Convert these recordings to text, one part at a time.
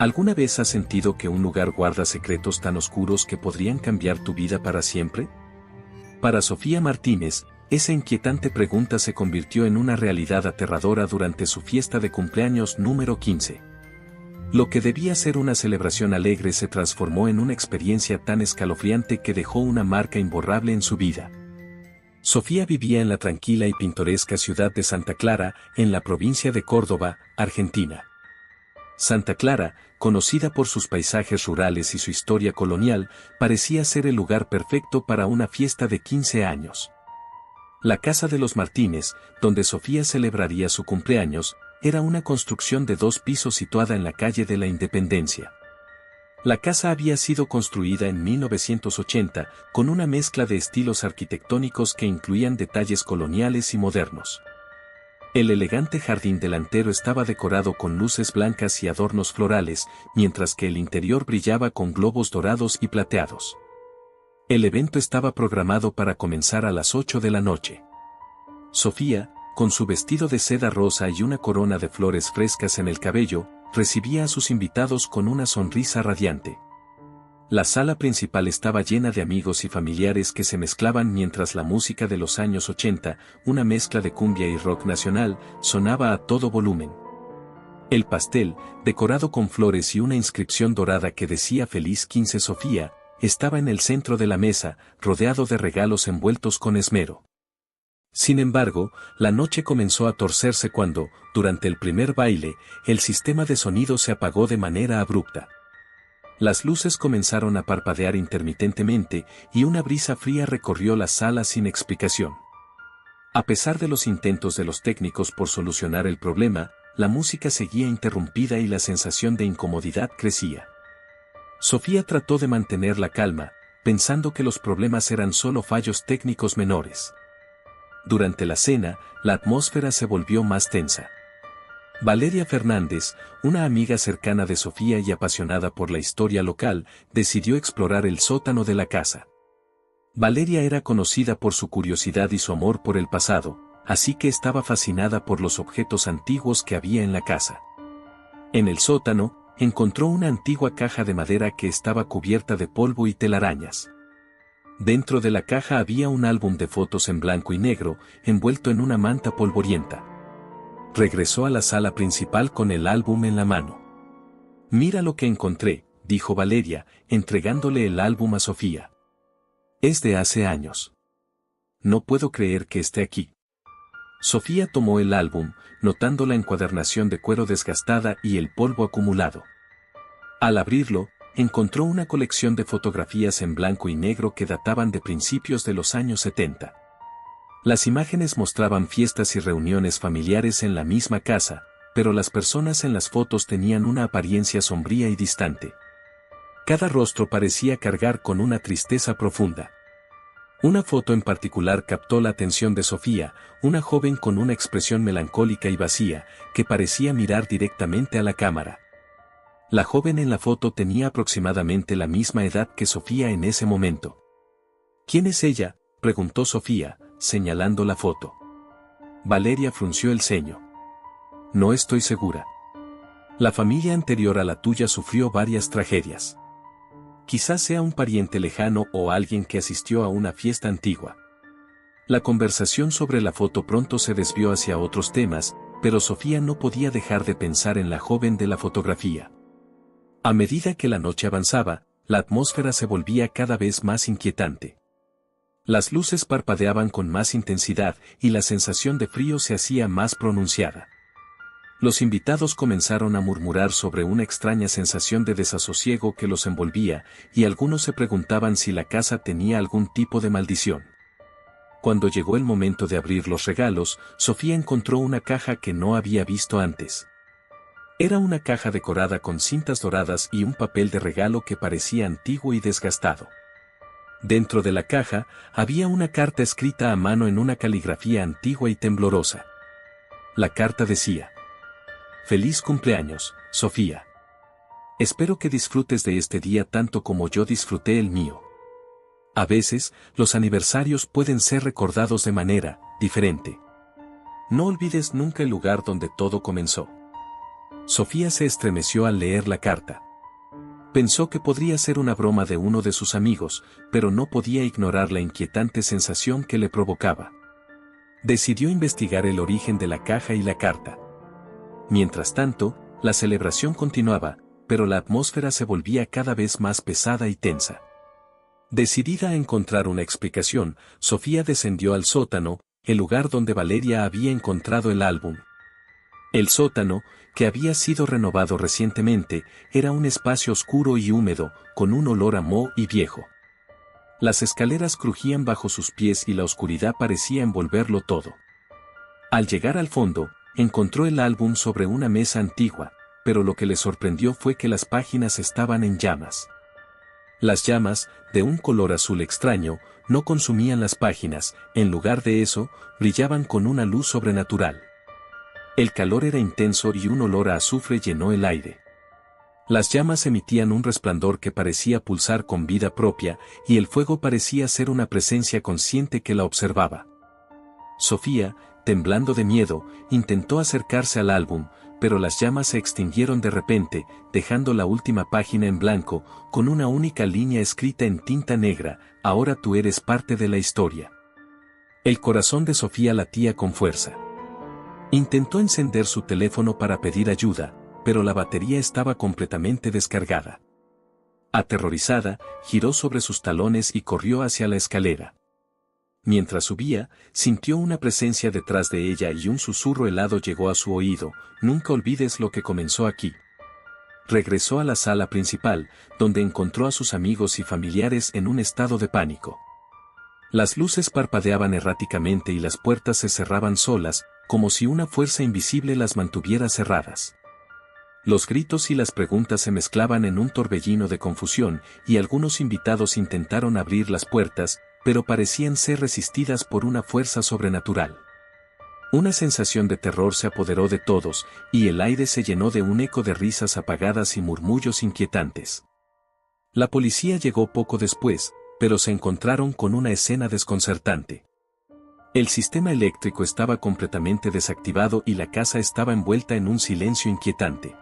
¿Alguna vez has sentido que un lugar guarda secretos tan oscuros que podrían cambiar tu vida para siempre? Para Sofía Martínez, esa inquietante pregunta se convirtió en una realidad aterradora durante su fiesta de cumpleaños número 15. Lo que debía ser una celebración alegre se transformó en una experiencia tan escalofriante que dejó una marca imborrable en su vida. Sofía vivía en la tranquila y pintoresca ciudad de Santa Clara, en la provincia de Córdoba, Argentina. Santa Clara, conocida por sus paisajes rurales y su historia colonial, parecía ser el lugar perfecto para una fiesta de 15 años. La casa de los Martínez, donde Sofía celebraría su cumpleaños, era una construcción de 2 pisos situada en la calle de la Independencia. La casa había sido construida en 1980, con una mezcla de estilos arquitectónicos que incluían detalles coloniales y modernos. El elegante jardín delantero estaba decorado con luces blancas y adornos florales, mientras que el interior brillaba con globos dorados y plateados. El evento estaba programado para comenzar a las 8 de la noche. Sofía, con su vestido de seda rosa y una corona de flores frescas en el cabello, recibía a sus invitados con una sonrisa radiante. La sala principal estaba llena de amigos y familiares que se mezclaban mientras la música de los años 80, una mezcla de cumbia y rock nacional, sonaba a todo volumen. El pastel, decorado con flores y una inscripción dorada que decía Feliz 15 Sofía, estaba en el centro de la mesa, rodeado de regalos envueltos con esmero. Sin embargo, la noche comenzó a torcerse cuando, durante el primer baile, el sistema de sonido se apagó de manera abrupta. Las luces comenzaron a parpadear intermitentemente y una brisa fría recorrió la sala sin explicación. A pesar de los intentos de los técnicos por solucionar el problema, la música seguía interrumpida y la sensación de incomodidad crecía. Sofía trató de mantener la calma, pensando que los problemas eran solo fallos técnicos menores. Durante la cena, la atmósfera se volvió más tensa. Valeria Fernández, una amiga cercana de Sofía y apasionada por la historia local, decidió explorar el sótano de la casa. Valeria era conocida por su curiosidad y su amor por el pasado, así que estaba fascinada por los objetos antiguos que había en la casa. En el sótano, encontró una antigua caja de madera que estaba cubierta de polvo y telarañas. Dentro de la caja había un álbum de fotos en blanco y negro, envuelto en una manta polvorienta. Regresó a la sala principal con el álbum en la mano. «Mira lo que encontré», dijo Valeria, entregándole el álbum a Sofía. «Es de hace años. No puedo creer que esté aquí». Sofía tomó el álbum, notando la encuadernación de cuero desgastada y el polvo acumulado. Al abrirlo, encontró una colección de fotografías en blanco y negro que databan de principios de los años 70. Las imágenes mostraban fiestas y reuniones familiares en la misma casa, pero las personas en las fotos tenían una apariencia sombría y distante. Cada rostro parecía cargar con una tristeza profunda. Una foto en particular captó la atención de Sofía, una joven con una expresión melancólica y vacía, que parecía mirar directamente a la cámara. La joven en la foto tenía aproximadamente la misma edad que Sofía en ese momento. «¿Quién es ella?», preguntó Sofía, señalando la foto. Valeria frunció el ceño. «No estoy segura. La familia anterior a la tuya sufrió varias tragedias. Quizás sea un pariente lejano o alguien que asistió a una fiesta antigua». La conversación sobre la foto pronto se desvió hacia otros temas, pero Sofía no podía dejar de pensar en la joven de la fotografía. A medida que la noche avanzaba, la atmósfera se volvía cada vez más inquietante. Las luces parpadeaban con más intensidad y la sensación de frío se hacía más pronunciada. Los invitados comenzaron a murmurar sobre una extraña sensación de desasosiego que los envolvía, y algunos se preguntaban si la casa tenía algún tipo de maldición. Cuando llegó el momento de abrir los regalos, Sofía encontró una caja que no había visto antes. Era una caja decorada con cintas doradas y un papel de regalo que parecía antiguo y desgastado. Dentro de la caja, había una carta escrita a mano en una caligrafía antigua y temblorosa. La carta decía: «Feliz cumpleaños, Sofía. Espero que disfrutes de este día tanto como yo disfruté el mío. A veces, los aniversarios pueden ser recordados de manera diferente. No olvides nunca el lugar donde todo comenzó». Sofía se estremeció al leer la carta. Pensó que podría ser una broma de uno de sus amigos, pero no podía ignorar la inquietante sensación que le provocaba. Decidió investigar el origen de la caja y la carta. Mientras tanto, la celebración continuaba, pero la atmósfera se volvía cada vez más pesada y tensa. Decidida a encontrar una explicación, Sofía descendió al sótano, el lugar donde Valeria había encontrado el álbum. El sótano, que había sido renovado recientemente, era un espacio oscuro y húmedo, con un olor a moho y viejo. Las escaleras crujían bajo sus pies y la oscuridad parecía envolverlo todo. Al llegar al fondo, encontró el álbum sobre una mesa antigua, pero lo que le sorprendió fue que las páginas estaban en llamas. Las llamas, de un color azul extraño, no consumían las páginas, en lugar de eso, brillaban con una luz sobrenatural. El calor era intenso y un olor a azufre llenó el aire. Las llamas emitían un resplandor que parecía pulsar con vida propia, y el fuego parecía ser una presencia consciente que la observaba. Sofía, temblando de miedo, intentó acercarse al álbum, pero las llamas se extinguieron de repente, dejando la última página en blanco, con una única línea escrita en tinta negra: ahora tú eres parte de la historia. El corazón de Sofía latía con fuerza. Intentó encender su teléfono para pedir ayuda, pero la batería estaba completamente descargada. Aterrorizada, giró sobre sus talones y corrió hacia la escalera. Mientras subía, sintió una presencia detrás de ella y un susurro helado llegó a su oído: nunca olvides lo que comenzó aquí. Regresó a la sala principal, donde encontró a sus amigos y familiares en un estado de pánico. Las luces parpadeaban erráticamente y las puertas se cerraban solas, como si una fuerza invisible las mantuviera cerradas. Los gritos y las preguntas se mezclaban en un torbellino de confusión, y algunos invitados intentaron abrir las puertas, pero parecían ser resistidas por una fuerza sobrenatural. Una sensación de terror se apoderó de todos, y el aire se llenó de un eco de risas apagadas y murmullos inquietantes. La policía llegó poco después, pero se encontraron con una escena desconcertante. El sistema eléctrico estaba completamente desactivado y la casa estaba envuelta en un silencio inquietante.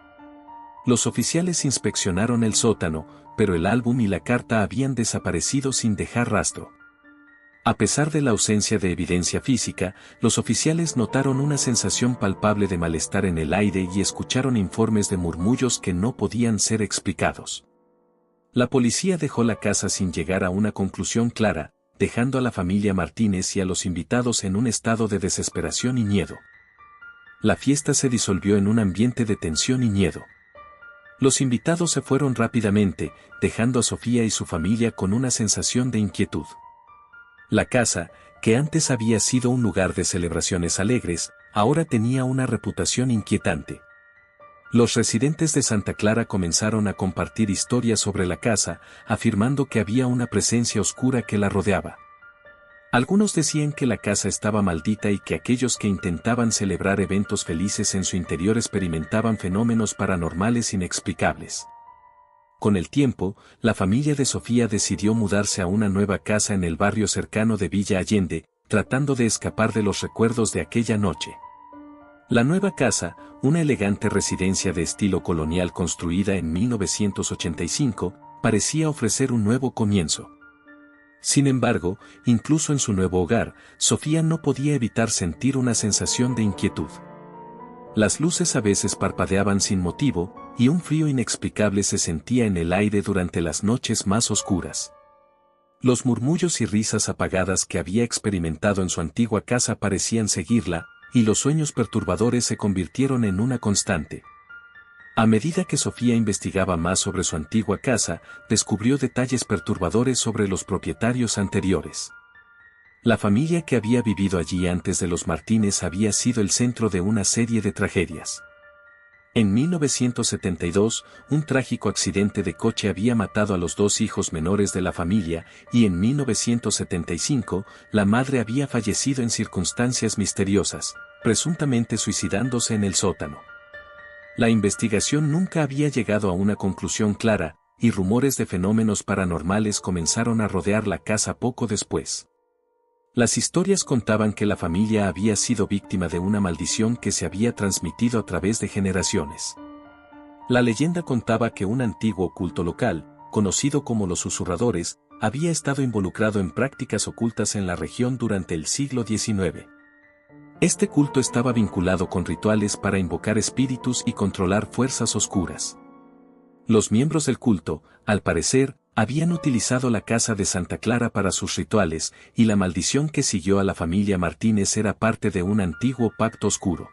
Los oficiales inspeccionaron el sótano, pero el álbum y la carta habían desaparecido sin dejar rastro. A pesar de la ausencia de evidencia física, los oficiales notaron una sensación palpable de malestar en el aire y escucharon informes de murmullos que no podían ser explicados. La policía dejó la casa sin llegar a una conclusión clara, dejando a la familia Martínez y a los invitados en un estado de desesperación y miedo. La fiesta se disolvió en un ambiente de tensión y miedo. Los invitados se fueron rápidamente, dejando a Sofía y su familia con una sensación de inquietud. La casa, que antes había sido un lugar de celebraciones alegres, ahora tenía una reputación inquietante. Los residentes de Santa Clara comenzaron a compartir historias sobre la casa, afirmando que había una presencia oscura que la rodeaba. Algunos decían que la casa estaba maldita y que aquellos que intentaban celebrar eventos felices en su interior experimentaban fenómenos paranormales inexplicables. Con el tiempo, la familia de Sofía decidió mudarse a una nueva casa en el barrio cercano de Villa Allende, tratando de escapar de los recuerdos de aquella noche. La nueva casa, una elegante residencia de estilo colonial construida en 1985, parecía ofrecer un nuevo comienzo. Sin embargo, incluso en su nuevo hogar, Sofía no podía evitar sentir una sensación de inquietud. Las luces a veces parpadeaban sin motivo, y un frío inexplicable se sentía en el aire durante las noches más oscuras. Los murmullos y risas apagadas que había experimentado en su antigua casa parecían seguirla, y los sueños perturbadores se convirtieron en una constante. A medida que Sofía investigaba más sobre su antigua casa, descubrió detalles perturbadores sobre los propietarios anteriores. La familia que había vivido allí antes de los Martínez había sido el centro de una serie de tragedias. En 1972, un trágico accidente de coche había matado a los dos hijos menores de la familia, y en 1975, la madre había fallecido en circunstancias misteriosas, presuntamente suicidándose en el sótano. La investigación nunca había llegado a una conclusión clara, y rumores de fenómenos paranormales comenzaron a rodear la casa poco después. Las historias contaban que la familia había sido víctima de una maldición que se había transmitido a través de generaciones. La leyenda contaba que un antiguo culto local, conocido como los susurradores, había estado involucrado en prácticas ocultas en la región durante el siglo XIX. Este culto estaba vinculado con rituales para invocar espíritus y controlar fuerzas oscuras. Los miembros del culto, al parecer, habían utilizado la casa de Santa Clara para sus rituales, y la maldición que siguió a la familia Martínez era parte de un antiguo pacto oscuro.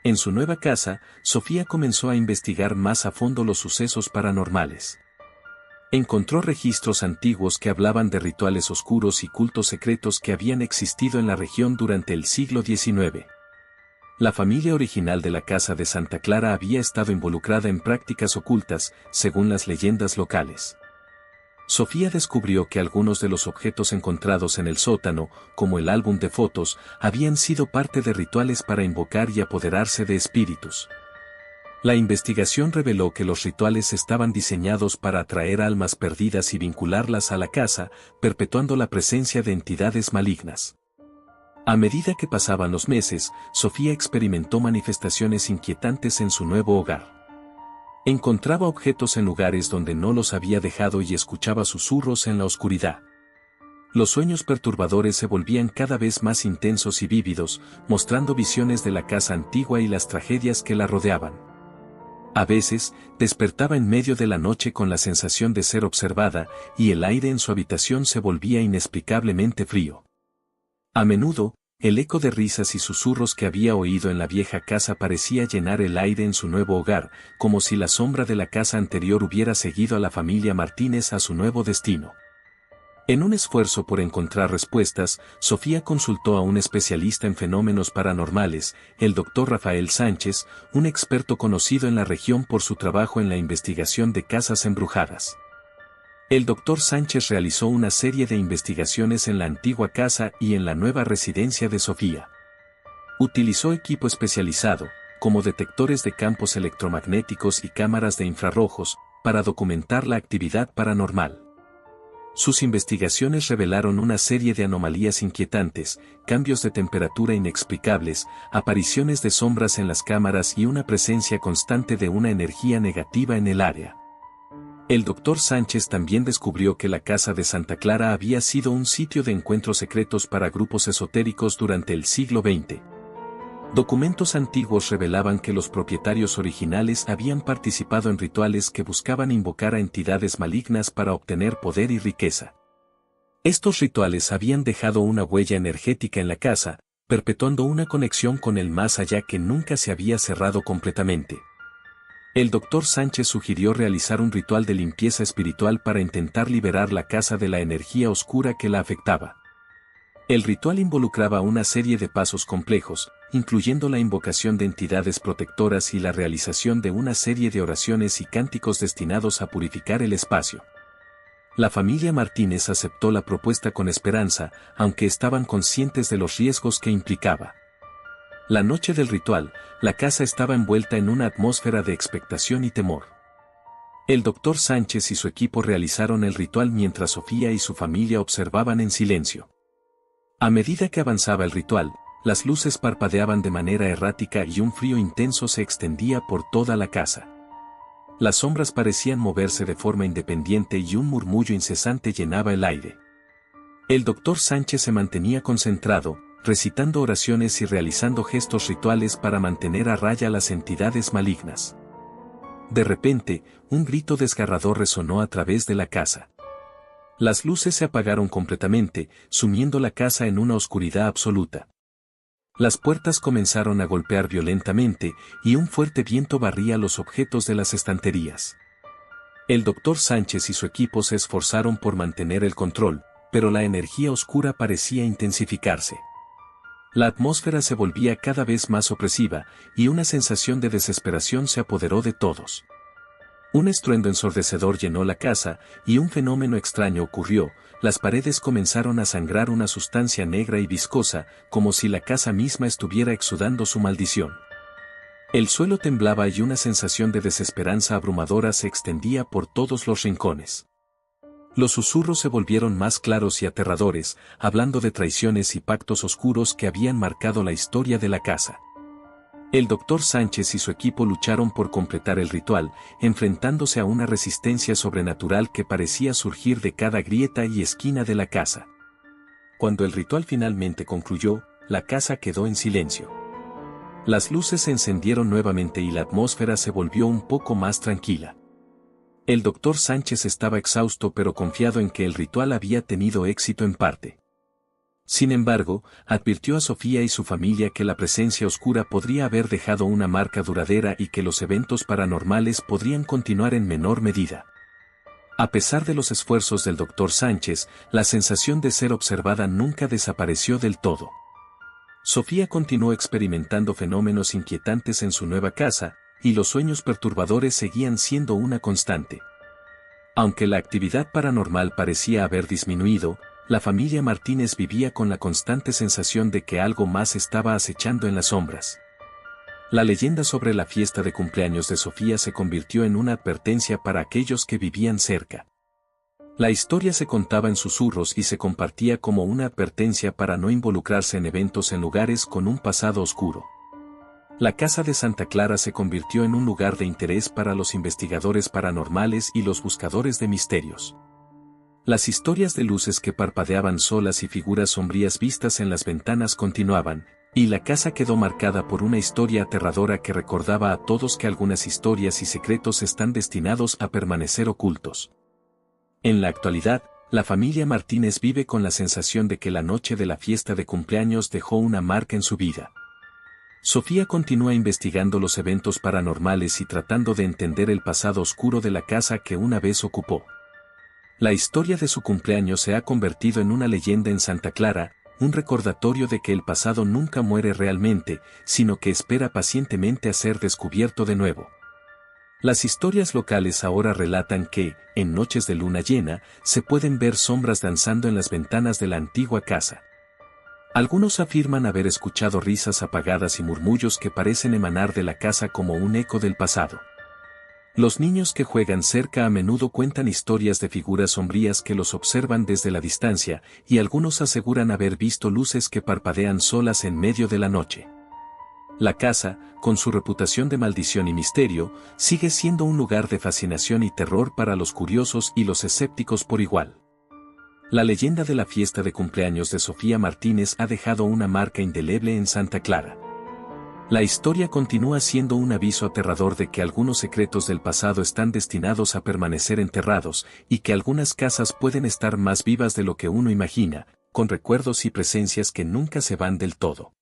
En su nueva casa, Sofía comenzó a investigar más a fondo los sucesos paranormales. Encontró registros antiguos que hablaban de rituales oscuros y cultos secretos que habían existido en la región durante el siglo XIX. La familia original de la casa de Santa Clara había estado involucrada en prácticas ocultas, según las leyendas locales. Sofía descubrió que algunos de los objetos encontrados en el sótano, como el álbum de fotos, habían sido parte de rituales para invocar y apoderarse de espíritus. La investigación reveló que los rituales estaban diseñados para atraer almas perdidas y vincularlas a la casa, perpetuando la presencia de entidades malignas. A medida que pasaban los meses, Sofía experimentó manifestaciones inquietantes en su nuevo hogar. Encontraba objetos en lugares donde no los había dejado y escuchaba susurros en la oscuridad. Los sueños perturbadores se volvían cada vez más intensos y vívidos, mostrando visiones de la casa antigua y las tragedias que la rodeaban. A veces, despertaba en medio de la noche con la sensación de ser observada, y el aire en su habitación se volvía inexplicablemente frío. A menudo, el eco de risas y susurros que había oído en la vieja casa parecía llenar el aire en su nuevo hogar, como si la sombra de la casa anterior hubiera seguido a la familia Martínez a su nuevo destino. En un esfuerzo por encontrar respuestas, Sofía consultó a un especialista en fenómenos paranormales, el Dr. Rafael Sánchez, un experto conocido en la región por su trabajo en la investigación de casas embrujadas. El Dr. Sánchez realizó una serie de investigaciones en la antigua casa y en la nueva residencia de Sofía. Utilizó equipo especializado, como detectores de campos electromagnéticos y cámaras de infrarrojos, para documentar la actividad paranormal. Sus investigaciones revelaron una serie de anomalías inquietantes, cambios de temperatura inexplicables, apariciones de sombras en las cámaras y una presencia constante de una energía negativa en el área. El Dr. Sánchez también descubrió que la casa de Santa Clara había sido un sitio de encuentros secretos para grupos esotéricos durante el siglo XX. Documentos antiguos revelaban que los propietarios originales habían participado en rituales que buscaban invocar a entidades malignas para obtener poder y riqueza. Estos rituales habían dejado una huella energética en la casa, perpetuando una conexión con el más allá que nunca se había cerrado completamente. El Dr. Sánchez sugirió realizar un ritual de limpieza espiritual para intentar liberar la casa de la energía oscura que la afectaba. El ritual involucraba una serie de pasos complejos, incluyendo la invocación de entidades protectoras y la realización de una serie de oraciones y cánticos destinados a purificar el espacio. La familia Martínez aceptó la propuesta con esperanza, aunque estaban conscientes de los riesgos que implicaba. La noche del ritual, la casa estaba envuelta en una atmósfera de expectación y temor. El Dr. Sánchez y su equipo realizaron el ritual mientras Sofía y su familia observaban en silencio. A medida que avanzaba el ritual, las luces parpadeaban de manera errática y un frío intenso se extendía por toda la casa. Las sombras parecían moverse de forma independiente y un murmullo incesante llenaba el aire. El Dr. Sánchez se mantenía concentrado, recitando oraciones y realizando gestos rituales para mantener a raya las entidades malignas. De repente, un grito desgarrador resonó a través de la casa. Las luces se apagaron completamente, sumiendo la casa en una oscuridad absoluta. Las puertas comenzaron a golpear violentamente, y un fuerte viento barría los objetos de las estanterías. El Dr. Sánchez y su equipo se esforzaron por mantener el control, pero la energía oscura parecía intensificarse. La atmósfera se volvía cada vez más opresiva, y una sensación de desesperación se apoderó de todos. Un estruendo ensordecedor llenó la casa, y un fenómeno extraño ocurrió: las paredes comenzaron a sangrar una sustancia negra y viscosa, como si la casa misma estuviera exudando su maldición. El suelo temblaba y una sensación de desesperanza abrumadora se extendía por todos los rincones. Los susurros se volvieron más claros y aterradores, hablando de traiciones y pactos oscuros que habían marcado la historia de la casa. El doctor Sánchez y su equipo lucharon por completar el ritual, enfrentándose a una resistencia sobrenatural que parecía surgir de cada grieta y esquina de la casa. Cuando el ritual finalmente concluyó, la casa quedó en silencio. Las luces se encendieron nuevamente y la atmósfera se volvió un poco más tranquila. El doctor Sánchez estaba exhausto pero confiado en que el ritual había tenido éxito en parte. Sin embargo, advirtió a Sofía y su familia que la presencia oscura podría haber dejado una marca duradera y que los eventos paranormales podrían continuar en menor medida. A pesar de los esfuerzos del doctor Sánchez, la sensación de ser observada nunca desapareció del todo. Sofía continuó experimentando fenómenos inquietantes en su nueva casa, y los sueños perturbadores seguían siendo una constante. Aunque la actividad paranormal parecía haber disminuido, la familia Martínez vivía con la constante sensación de que algo más estaba acechando en las sombras. La leyenda sobre la fiesta de cumpleaños de Sofía se convirtió en una advertencia para aquellos que vivían cerca. La historia se contaba en susurros y se compartía como una advertencia para no involucrarse en eventos en lugares con un pasado oscuro. La casa de Santa Clara se convirtió en un lugar de interés para los investigadores paranormales y los buscadores de misterios. Las historias de luces que parpadeaban solas y figuras sombrías vistas en las ventanas continuaban, y la casa quedó marcada por una historia aterradora que recordaba a todos que algunas historias y secretos están destinados a permanecer ocultos. En la actualidad, la familia Martínez vive con la sensación de que la noche de la fiesta de cumpleaños dejó una marca en su vida. Sofía continúa investigando los eventos paranormales y tratando de entender el pasado oscuro de la casa que una vez ocupó. La historia de su cumpleaños se ha convertido en una leyenda en Santa Clara, un recordatorio de que el pasado nunca muere realmente, sino que espera pacientemente a ser descubierto de nuevo. Las historias locales ahora relatan que, en noches de luna llena, se pueden ver sombras danzando en las ventanas de la antigua casa. Algunos afirman haber escuchado risas apagadas y murmullos que parecen emanar de la casa como un eco del pasado. Los niños que juegan cerca a menudo cuentan historias de figuras sombrías que los observan desde la distancia, y algunos aseguran haber visto luces que parpadean solas en medio de la noche. La casa, con su reputación de maldición y misterio, sigue siendo un lugar de fascinación y terror para los curiosos y los escépticos por igual. La leyenda de la fiesta de cumpleaños de Sofía Martínez ha dejado una marca indeleble en Santa Clara. La historia continúa siendo un aviso aterrador de que algunos secretos del pasado están destinados a permanecer enterrados, y que algunas casas pueden estar más vivas de lo que uno imagina, con recuerdos y presencias que nunca se van del todo.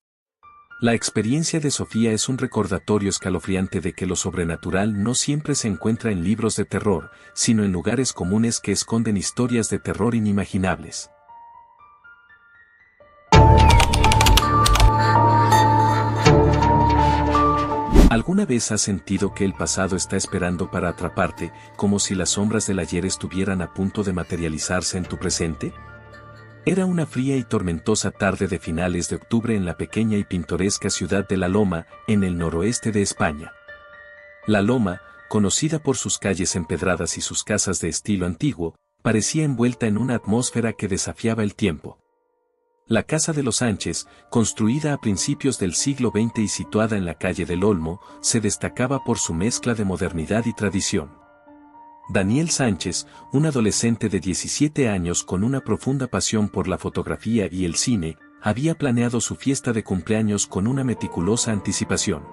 La experiencia de Sofía es un recordatorio escalofriante de que lo sobrenatural no siempre se encuentra en libros de terror, sino en lugares comunes que esconden historias de terror inimaginables. ¿Alguna vez has sentido que el pasado está esperando para atraparte, como si las sombras del ayer estuvieran a punto de materializarse en tu presente? Era una fría y tormentosa tarde de finales de octubre en la pequeña y pintoresca ciudad de La Loma, en el noroeste de España. La Loma, conocida por sus calles empedradas y sus casas de estilo antiguo, parecía envuelta en una atmósfera que desafiaba el tiempo. La casa de los Sánchez, construida a principios del siglo XX y situada en la calle del Olmo, se destacaba por su mezcla de modernidad y tradición. Daniel Sánchez, un adolescente de 17 años con una profunda pasión por la fotografía y el cine, había planeado su fiesta de cumpleaños con una meticulosa anticipación.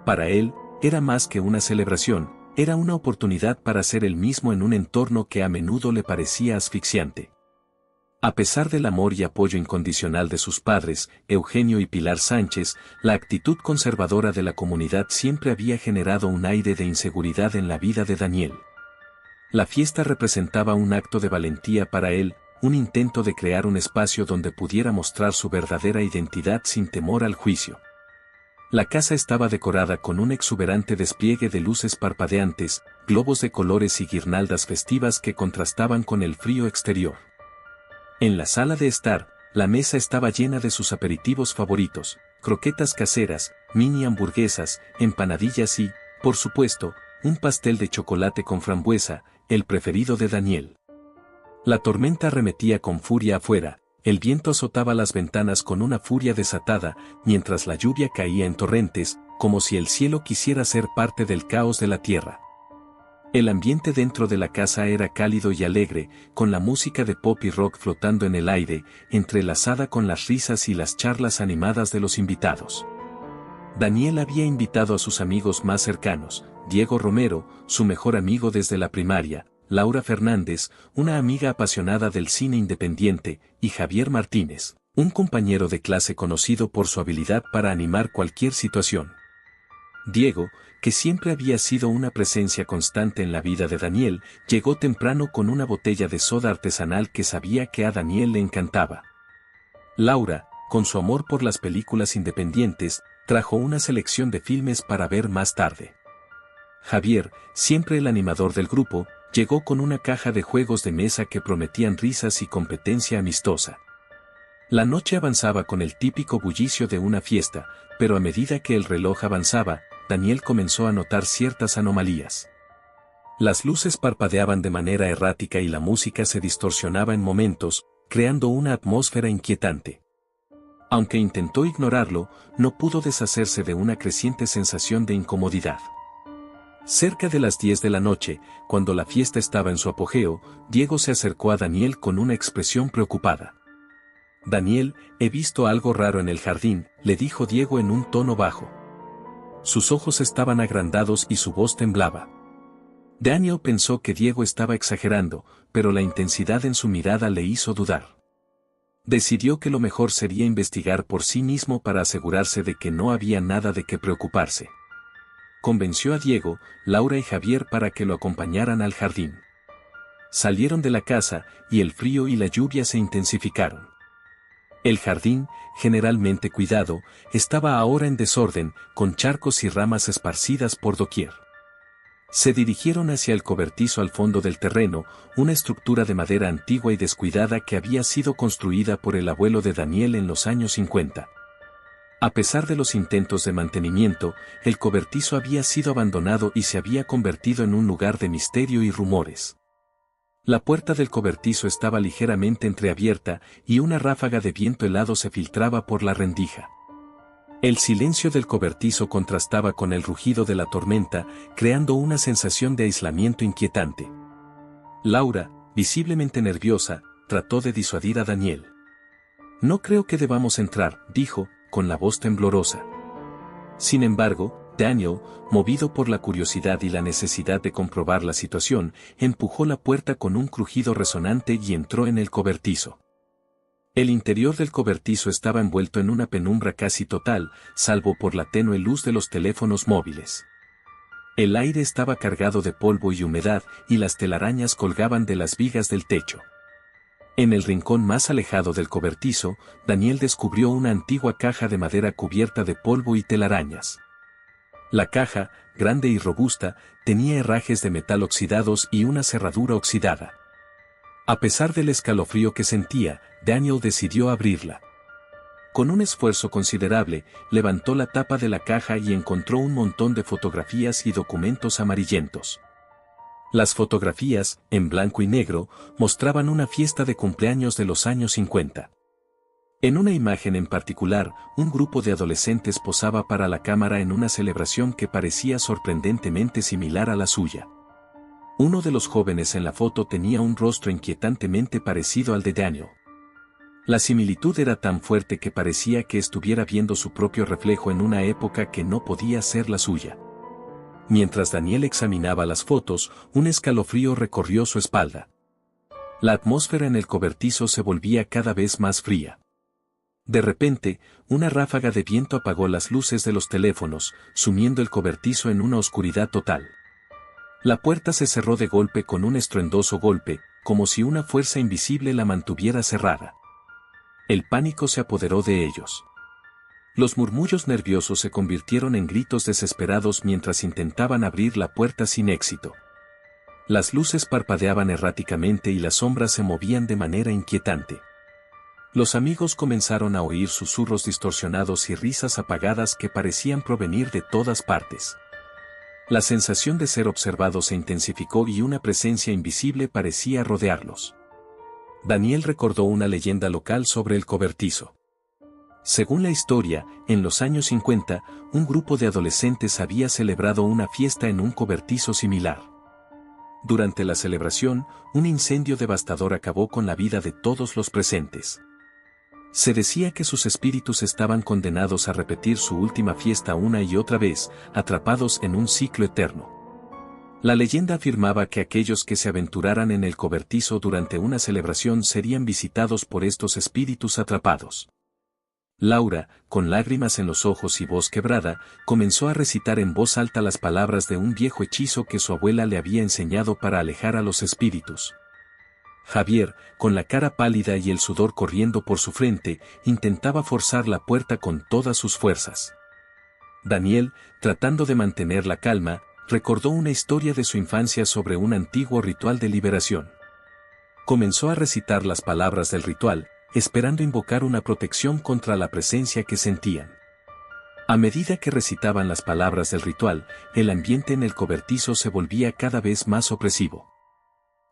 Para él, era más que una celebración, era una oportunidad para ser él mismo en un entorno que a menudo le parecía asfixiante. A pesar del amor y apoyo incondicional de sus padres, Eugenio y Pilar Sánchez, la actitud conservadora de la comunidad siempre había generado un aire de inseguridad en la vida de Daniel. La fiesta representaba un acto de valentía para él, un intento de crear un espacio donde pudiera mostrar su verdadera identidad sin temor al juicio. La casa estaba decorada con un exuberante despliegue de luces parpadeantes, globos de colores y guirnaldas festivas que contrastaban con el frío exterior. En la sala de estar, la mesa estaba llena de sus aperitivos favoritos, croquetas caseras, mini hamburguesas, empanadillas y, por supuesto, un pastel de chocolate con frambuesa, el preferido de Daniel. La tormenta arremetía con furia afuera, El viento azotaba las ventanas con una furia desatada, mientras la lluvia caía en torrentes, como si el cielo quisiera ser parte del caos de la tierra. El ambiente dentro de la casa era cálido y alegre, con la música de pop y rock flotando en el aire, entrelazada con las risas y las charlas animadas de los invitados. Daniel había invitado a sus amigos más cercanos, Diego Romero, su mejor amigo desde la primaria, Laura Fernández, una amiga apasionada del cine independiente, y Javier Martínez, un compañero de clase conocido por su habilidad para animar cualquier situación. Diego, que siempre había sido una presencia constante en la vida de Daniel, llegó temprano con una botella de soda artesanal que sabía que a Daniel le encantaba. Laura, con su amor por las películas independientes, trajo una selección de filmes para ver más tarde. Javier, siempre el animador del grupo, llegó con una caja de juegos de mesa que prometían risas y competencia amistosa. La noche avanzaba con el típico bullicio de una fiesta, pero a medida que el reloj avanzaba, Daniel comenzó a notar ciertas anomalías. Las luces parpadeaban de manera errática y la música se distorsionaba en momentos, creando una atmósfera inquietante. Aunque intentó ignorarlo, no pudo deshacerse de una creciente sensación de incomodidad. Cerca de las 10 de la noche, cuando la fiesta estaba en su apogeo, Diego se acercó a Daniel con una expresión preocupada. «Daniel, he visto algo raro en el jardín», le dijo Diego en un tono bajo. Sus ojos estaban agrandados y su voz temblaba. Daniel pensó que Diego estaba exagerando, pero la intensidad en su mirada le hizo dudar. Decidió que lo mejor sería investigar por sí mismo para asegurarse de que no había nada de qué preocuparse. Convenció a Diego, Laura y Javier para que lo acompañaran al jardín. Salieron de la casa, y el frío y la lluvia se intensificaron. El jardín, generalmente cuidado, estaba ahora en desorden, con charcos y ramas esparcidas por doquier. Se dirigieron hacia el cobertizo al fondo del terreno, una estructura de madera antigua y descuidada que había sido construida por el abuelo de Daniel en los años 50. A pesar de los intentos de mantenimiento, el cobertizo había sido abandonado y se había convertido en un lugar de misterio y rumores. La puerta del cobertizo estaba ligeramente entreabierta y una ráfaga de viento helado se filtraba por la rendija. El silencio del cobertizo contrastaba con el rugido de la tormenta, creando una sensación de aislamiento inquietante. Laura, visiblemente nerviosa, trató de disuadir a Daniel. «No creo que debamos entrar», dijo, con la voz temblorosa. Sin embargo, Daniel, movido por la curiosidad y la necesidad de comprobar la situación, empujó la puerta con un crujido resonante y entró en el cobertizo. El interior del cobertizo estaba envuelto en una penumbra casi total, salvo por la tenue luz de los teléfonos móviles. El aire estaba cargado de polvo y humedad, y las telarañas colgaban de las vigas del techo. En el rincón más alejado del cobertizo, Daniel descubrió una antigua caja de madera cubierta de polvo y telarañas. La caja, grande y robusta, tenía herrajes de metal oxidados y una cerradura oxidada. A pesar del escalofrío que sentía, Daniel decidió abrirla. Con un esfuerzo considerable, levantó la tapa de la caja y encontró un montón de fotografías y documentos amarillentos. Las fotografías, en blanco y negro, mostraban una fiesta de cumpleaños de los años 50. En una imagen en particular, un grupo de adolescentes posaba para la cámara en una celebración que parecía sorprendentemente similar a la suya. Uno de los jóvenes en la foto tenía un rostro inquietantemente parecido al de Daniel. La similitud era tan fuerte que parecía que estuviera viendo su propio reflejo en una época que no podía ser la suya. Mientras Daniel examinaba las fotos, un escalofrío recorrió su espalda. La atmósfera en el cobertizo se volvía cada vez más fría. De repente, una ráfaga de viento apagó las luces de los teléfonos, sumiendo el cobertizo en una oscuridad total. La puerta se cerró de golpe con un estruendoso golpe, como si una fuerza invisible la mantuviera cerrada. El pánico se apoderó de ellos. Los murmullos nerviosos se convirtieron en gritos desesperados mientras intentaban abrir la puerta sin éxito. Las luces parpadeaban erráticamente y las sombras se movían de manera inquietante. Los amigos comenzaron a oír susurros distorsionados y risas apagadas que parecían provenir de todas partes. La sensación de ser observados se intensificó y una presencia invisible parecía rodearlos. Daniel recordó una leyenda local sobre el cobertizo. Según la historia, en los años 50, un grupo de adolescentes había celebrado una fiesta en un cobertizo similar. Durante la celebración, un incendio devastador acabó con la vida de todos los presentes. Se decía que sus espíritus estaban condenados a repetir su última fiesta una y otra vez, atrapados en un ciclo eterno. La leyenda afirmaba que aquellos que se aventuraran en el cobertizo durante una celebración serían visitados por estos espíritus atrapados. Laura, con lágrimas en los ojos y voz quebrada, comenzó a recitar en voz alta las palabras de un viejo hechizo que su abuela le había enseñado para alejar a los espíritus. Javier, con la cara pálida y el sudor corriendo por su frente, intentaba forzar la puerta con todas sus fuerzas. Daniel, tratando de mantener la calma, recordó una historia de su infancia sobre un antiguo ritual de liberación. Comenzó a recitar las palabras del ritual, esperando invocar una protección contra la presencia que sentían. A medida que recitaban las palabras del ritual, el ambiente en el cobertizo se volvía cada vez más opresivo.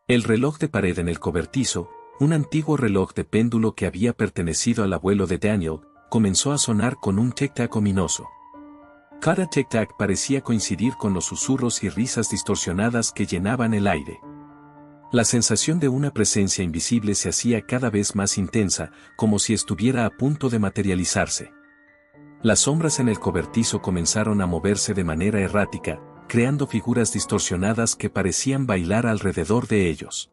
El reloj de pared en el cobertizo, un antiguo reloj de péndulo que había pertenecido al abuelo de Daniel, comenzó a sonar con un tic-tac ominoso. Cada tic-tac parecía coincidir con los susurros y risas distorsionadas que llenaban el aire. La sensación de una presencia invisible se hacía cada vez más intensa, como si estuviera a punto de materializarse. Las sombras en el cobertizo comenzaron a moverse de manera errática, creando figuras distorsionadas que parecían bailar alrededor de ellos.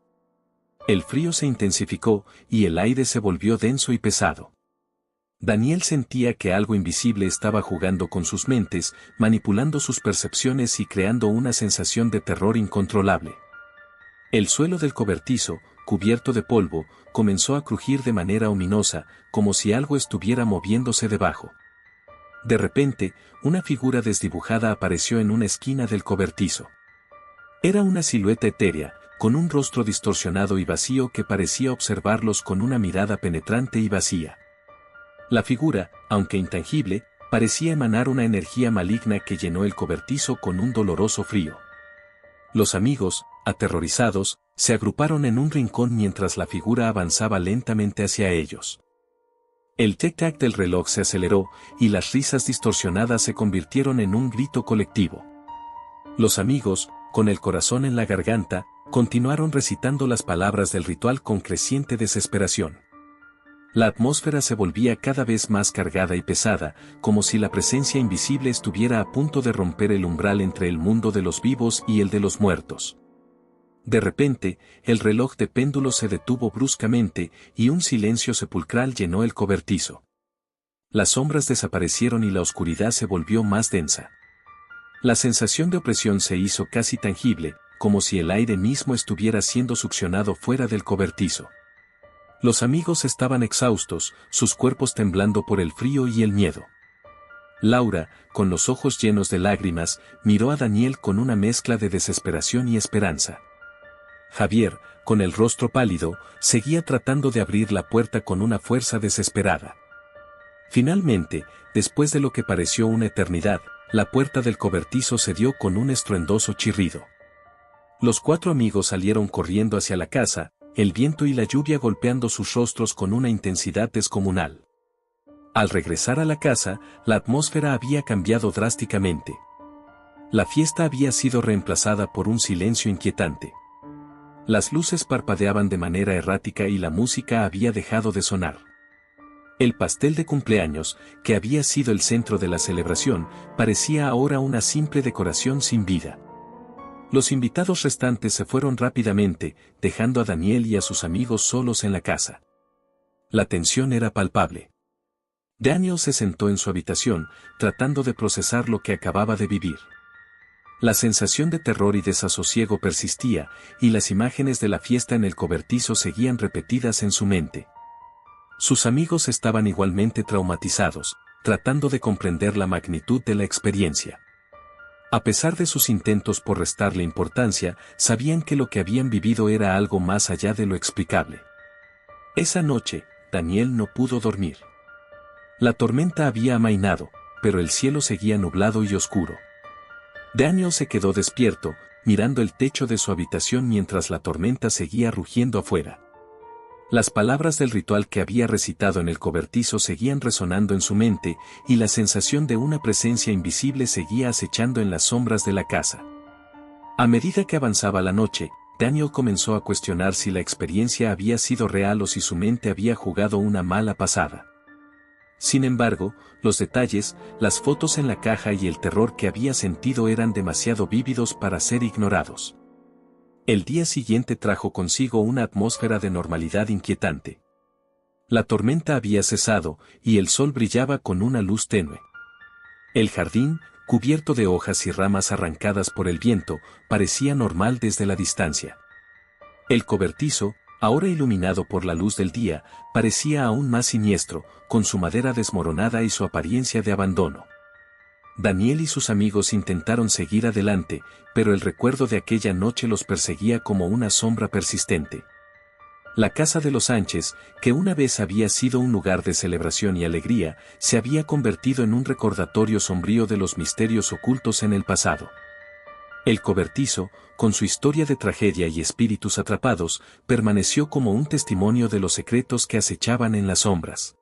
El frío se intensificó, y el aire se volvió denso y pesado. Daniel sentía que algo invisible estaba jugando con sus mentes, manipulando sus percepciones y creando una sensación de terror incontrolable. El suelo del cobertizo, cubierto de polvo, comenzó a crujir de manera ominosa, como si algo estuviera moviéndose debajo. De repente, una figura desdibujada apareció en una esquina del cobertizo. Era una silueta etérea, con un rostro distorsionado y vacío que parecía observarlos con una mirada penetrante y vacía. La figura, aunque intangible, parecía emanar una energía maligna que llenó el cobertizo con un doloroso frío. Los amigos, aterrorizados, se agruparon en un rincón mientras la figura avanzaba lentamente hacia ellos. El tic-tac del reloj se aceleró, y las risas distorsionadas se convirtieron en un grito colectivo. Los amigos, con el corazón en la garganta, continuaron recitando las palabras del ritual con creciente desesperación. La atmósfera se volvía cada vez más cargada y pesada, como si la presencia invisible estuviera a punto de romper el umbral entre el mundo de los vivos y el de los muertos. De repente, el reloj de péndulo se detuvo bruscamente, y un silencio sepulcral llenó el cobertizo. Las sombras desaparecieron y la oscuridad se volvió más densa. La sensación de opresión se hizo casi tangible, como si el aire mismo estuviera siendo succionado fuera del cobertizo. Los amigos estaban exhaustos, sus cuerpos temblando por el frío y el miedo. Laura, con los ojos llenos de lágrimas, miró a Daniel con una mezcla de desesperación y esperanza. Javier, con el rostro pálido, seguía tratando de abrir la puerta con una fuerza desesperada. Finalmente, después de lo que pareció una eternidad, la puerta del cobertizo cedió con un estruendoso chirrido. Los 4 amigos salieron corriendo hacia la casa, el viento y la lluvia golpeando sus rostros con una intensidad descomunal. Al regresar a la casa, la atmósfera había cambiado drásticamente. La fiesta había sido reemplazada por un silencio inquietante. Las luces parpadeaban de manera errática y la música había dejado de sonar. El pastel de cumpleaños, que había sido el centro de la celebración, parecía ahora una simple decoración sin vida. Los invitados restantes se fueron rápidamente, dejando a Daniel y a sus amigos solos en la casa. La tensión era palpable. Daniel se sentó en su habitación, tratando de procesar lo que acababa de vivir. La sensación de terror y desasosiego persistía, y las imágenes de la fiesta en el cobertizo seguían repetidas en su mente. Sus amigos estaban igualmente traumatizados, tratando de comprender la magnitud de la experiencia. A pesar de sus intentos por restarle importancia, sabían que lo que habían vivido era algo más allá de lo explicable. Esa noche, Daniel no pudo dormir. La tormenta había amainado, pero el cielo seguía nublado y oscuro. Daniel se quedó despierto, mirando el techo de su habitación mientras la tormenta seguía rugiendo afuera. Las palabras del ritual que había recitado en el cobertizo seguían resonando en su mente, y la sensación de una presencia invisible seguía acechando en las sombras de la casa. A medida que avanzaba la noche, Daniel comenzó a cuestionar si la experiencia había sido real o si su mente había jugado una mala pasada. Sin embargo, los detalles, las fotos en la caja y el terror que había sentido eran demasiado vívidos para ser ignorados. El día siguiente trajo consigo una atmósfera de normalidad inquietante. La tormenta había cesado, y el sol brillaba con una luz tenue. El jardín, cubierto de hojas y ramas arrancadas por el viento, parecía normal desde la distancia. El cobertizo, ahora iluminado por la luz del día, parecía aún más siniestro, con su madera desmoronada y su apariencia de abandono. Daniel y sus amigos intentaron seguir adelante, pero el recuerdo de aquella noche los perseguía como una sombra persistente. La casa de los Sánchez, que una vez había sido un lugar de celebración y alegría, se había convertido en un recordatorio sombrío de los misterios ocultos en el pasado. El cobertizo, con su historia de tragedia y espíritus atrapados, permaneció como un testimonio de los secretos que acechaban en las sombras.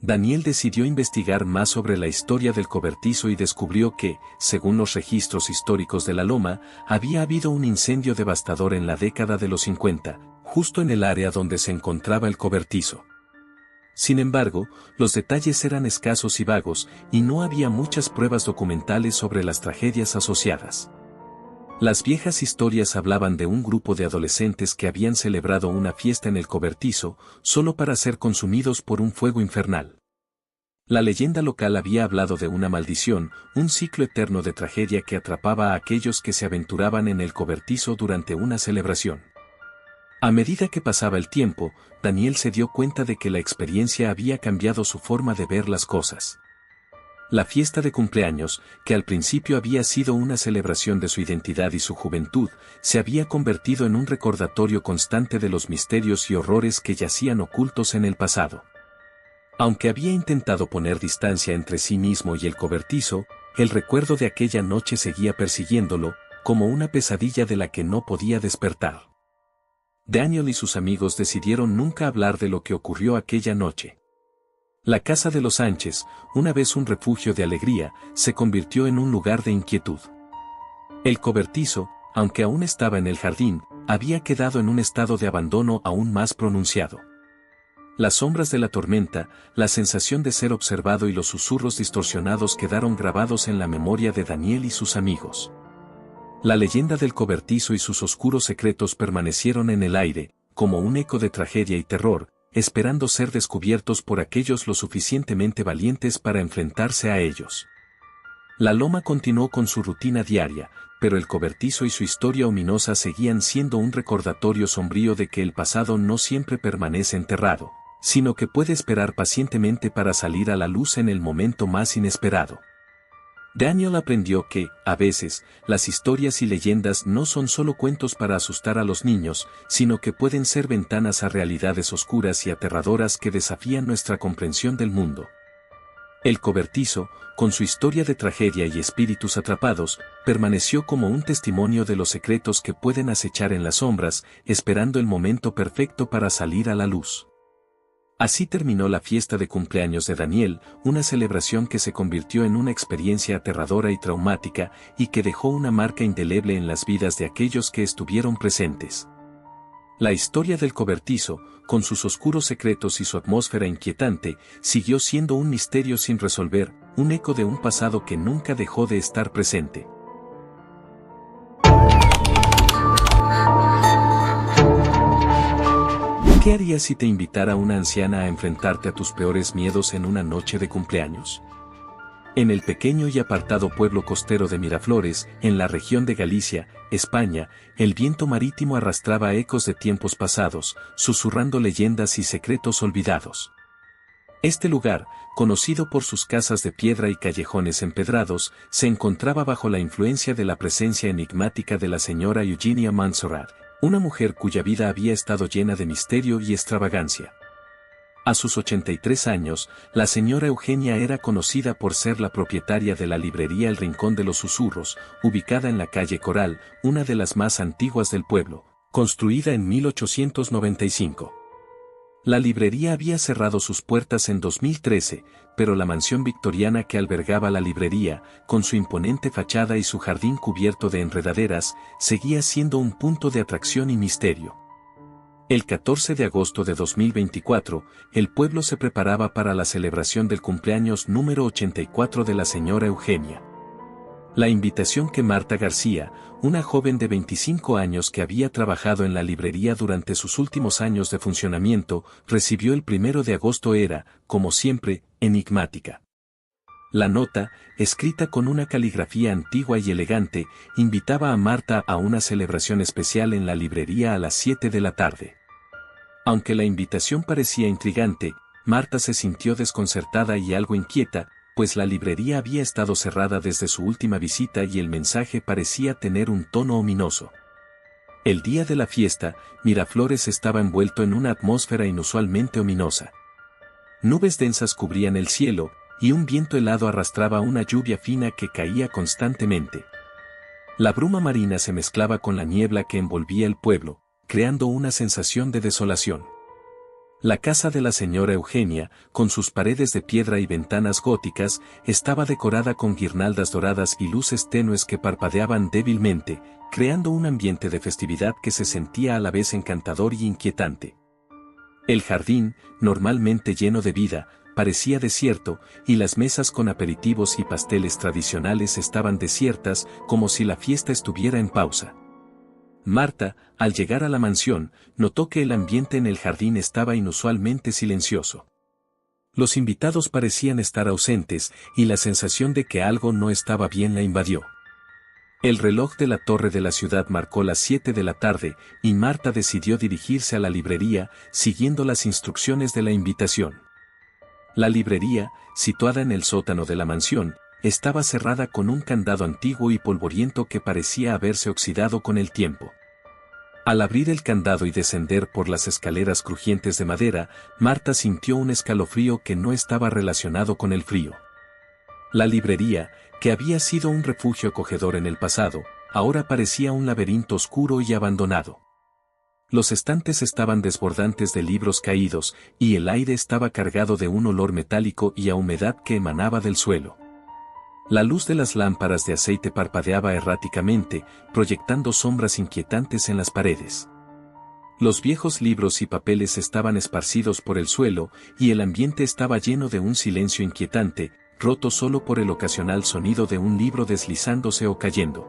Daniel decidió investigar más sobre la historia del cobertizo y descubrió que, según los registros históricos de la Loma, había habido un incendio devastador en la década de los 50, justo en el área donde se encontraba el cobertizo. Sin embargo, los detalles eran escasos y vagos, y no había muchas pruebas documentales sobre las tragedias asociadas. Las viejas historias hablaban de un grupo de adolescentes que habían celebrado una fiesta en el cobertizo, solo para ser consumidos por un fuego infernal. La leyenda local había hablado de una maldición, un ciclo eterno de tragedia que atrapaba a aquellos que se aventuraban en el cobertizo durante una celebración. A medida que pasaba el tiempo, Daniel se dio cuenta de que la experiencia había cambiado su forma de ver las cosas. La fiesta de cumpleaños, que al principio había sido una celebración de su identidad y su juventud, se había convertido en un recordatorio constante de los misterios y horrores que yacían ocultos en el pasado. Aunque había intentado poner distancia entre sí mismo y el cobertizo, el recuerdo de aquella noche seguía persiguiéndolo, como una pesadilla de la que no podía despertar. Daniel y sus amigos decidieron nunca hablar de lo que ocurrió aquella noche. La casa de los Sánchez, una vez un refugio de alegría, se convirtió en un lugar de inquietud. El cobertizo, aunque aún estaba en el jardín, había quedado en un estado de abandono aún más pronunciado. Las sombras de la tormenta, la sensación de ser observado y los susurros distorsionados quedaron grabados en la memoria de Daniel y sus amigos. La leyenda del cobertizo y sus oscuros secretos permanecieron en el aire, como un eco de tragedia y terror, esperando ser descubiertos por aquellos lo suficientemente valientes para enfrentarse a ellos. La Loma continuó con su rutina diaria, pero el cobertizo y su historia ominosa seguían siendo un recordatorio sombrío de que el pasado no siempre permanece enterrado, sino que puede esperar pacientemente para salir a la luz en el momento más inesperado. Daniel aprendió que, a veces, las historias y leyendas no son solo cuentos para asustar a los niños, sino que pueden ser ventanas a realidades oscuras y aterradoras que desafían nuestra comprensión del mundo. El cobertizo, con su historia de tragedia y espíritus atrapados, permaneció como un testimonio de los secretos que pueden acechar en las sombras, esperando el momento perfecto para salir a la luz. Así terminó la fiesta de cumpleaños de Daniel, una celebración que se convirtió en una experiencia aterradora y traumática, y que dejó una marca indeleble en las vidas de aquellos que estuvieron presentes. La historia del cobertizo, con sus oscuros secretos y su atmósfera inquietante, siguió siendo un misterio sin resolver, un eco de un pasado que nunca dejó de estar presente. ¿Qué harías si te invitara una anciana a enfrentarte a tus peores miedos en una noche de cumpleaños? En el pequeño y apartado pueblo costero de Miraflores, en la región de Galicia, España, el viento marítimo arrastraba ecos de tiempos pasados, susurrando leyendas y secretos olvidados. Este lugar, conocido por sus casas de piedra y callejones empedrados, se encontraba bajo la influencia de la presencia enigmática de la señora Eugenia Montserrat, una mujer cuya vida había estado llena de misterio y extravagancia. A sus 83 años, la señora Eugenia era conocida por ser la propietaria de la librería El Rincón de los Susurros, ubicada en la calle Coral, una de las más antiguas del pueblo, construida en 1895. La librería había cerrado sus puertas en 2013, pero la mansión victoriana que albergaba la librería, con su imponente fachada y su jardín cubierto de enredaderas, seguía siendo un punto de atracción y misterio. El 14 de agosto de 2024, el pueblo se preparaba para la celebración del cumpleaños número 84 de la señora Eugenia. La invitación que Marta García, una joven de 25 años que había trabajado en la librería durante sus últimos años de funcionamiento, recibió el 1 de agosto era, como siempre, enigmática. La nota, escrita con una caligrafía antigua y elegante, invitaba a Marta a una celebración especial en la librería a las 7 de la tarde. Aunque la invitación parecía intrigante, Marta se sintió desconcertada y algo inquieta, pues la librería había estado cerrada desde su última visita y el mensaje parecía tener un tono ominoso. El día de la fiesta, Miraflores estaba envuelto en una atmósfera inusualmente ominosa. Nubes densas cubrían el cielo, y un viento helado arrastraba una lluvia fina que caía constantemente. La bruma marina se mezclaba con la niebla que envolvía el pueblo, creando una sensación de desolación. La casa de la señora Eugenia, con sus paredes de piedra y ventanas góticas, estaba decorada con guirnaldas doradas y luces tenues que parpadeaban débilmente, creando un ambiente de festividad que se sentía a la vez encantador y inquietante. El jardín, normalmente lleno de vida, parecía desierto, y las mesas con aperitivos y pasteles tradicionales estaban desiertas, como si la fiesta estuviera en pausa. Marta, al llegar a la mansión, notó que el ambiente en el jardín estaba inusualmente silencioso. Los invitados parecían estar ausentes, y la sensación de que algo no estaba bien la invadió. El reloj de la torre de la ciudad marcó las 7 de la tarde, y Marta decidió dirigirse a la librería, siguiendo las instrucciones de la invitación. La librería, situada en el sótano de la mansión, estaba cerrada con un candado antiguo y polvoriento que parecía haberse oxidado con el tiempo. Al abrir el candado y descender por las escaleras crujientes de madera, Marta sintió un escalofrío que no estaba relacionado con el frío. La librería, que había sido un refugio acogedor en el pasado, ahora parecía un laberinto oscuro y abandonado. Los estantes estaban desbordantes de libros caídos, y el aire estaba cargado de un olor metálico y a humedad que emanaba del suelo. La luz de las lámparas de aceite parpadeaba erráticamente, proyectando sombras inquietantes en las paredes. Los viejos libros y papeles estaban esparcidos por el suelo, y el ambiente estaba lleno de un silencio inquietante, roto solo por el ocasional sonido de un libro deslizándose o cayendo.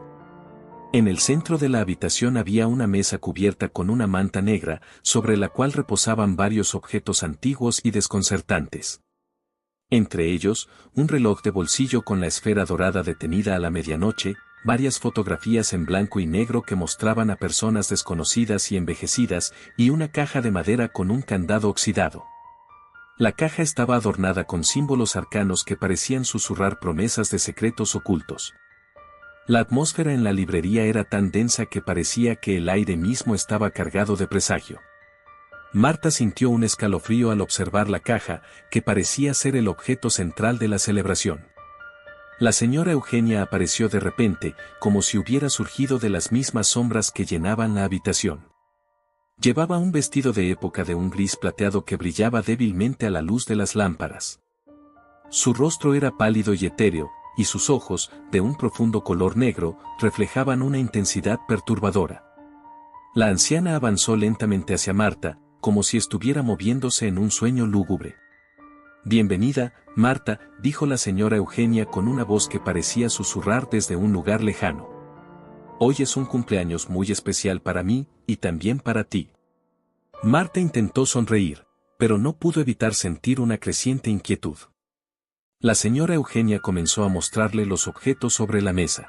En el centro de la habitación había una mesa cubierta con una manta negra, sobre la cual reposaban varios objetos antiguos y desconcertantes. Entre ellos, un reloj de bolsillo con la esfera dorada detenida a la medianoche, varias fotografías en blanco y negro que mostraban a personas desconocidas y envejecidas, y una caja de madera con un candado oxidado. La caja estaba adornada con símbolos arcanos que parecían susurrar promesas de secretos ocultos. La atmósfera en la librería era tan densa que parecía que el aire mismo estaba cargado de presagio. Marta sintió un escalofrío al observar la caja, que parecía ser el objeto central de la celebración. La señora Eugenia apareció de repente, como si hubiera surgido de las mismas sombras que llenaban la habitación. Llevaba un vestido de época de un gris plateado que brillaba débilmente a la luz de las lámparas. Su rostro era pálido y etéreo, y sus ojos, de un profundo color negro, reflejaban una intensidad perturbadora. La anciana avanzó lentamente hacia Marta, como si estuviera moviéndose en un sueño lúgubre. «Bienvenida, Marta», dijo la señora Eugenia con una voz que parecía susurrar desde un lugar lejano. «Hoy es un cumpleaños muy especial para mí, y también para ti». Marta intentó sonreír, pero no pudo evitar sentir una creciente inquietud. La señora Eugenia comenzó a mostrarle los objetos sobre la mesa.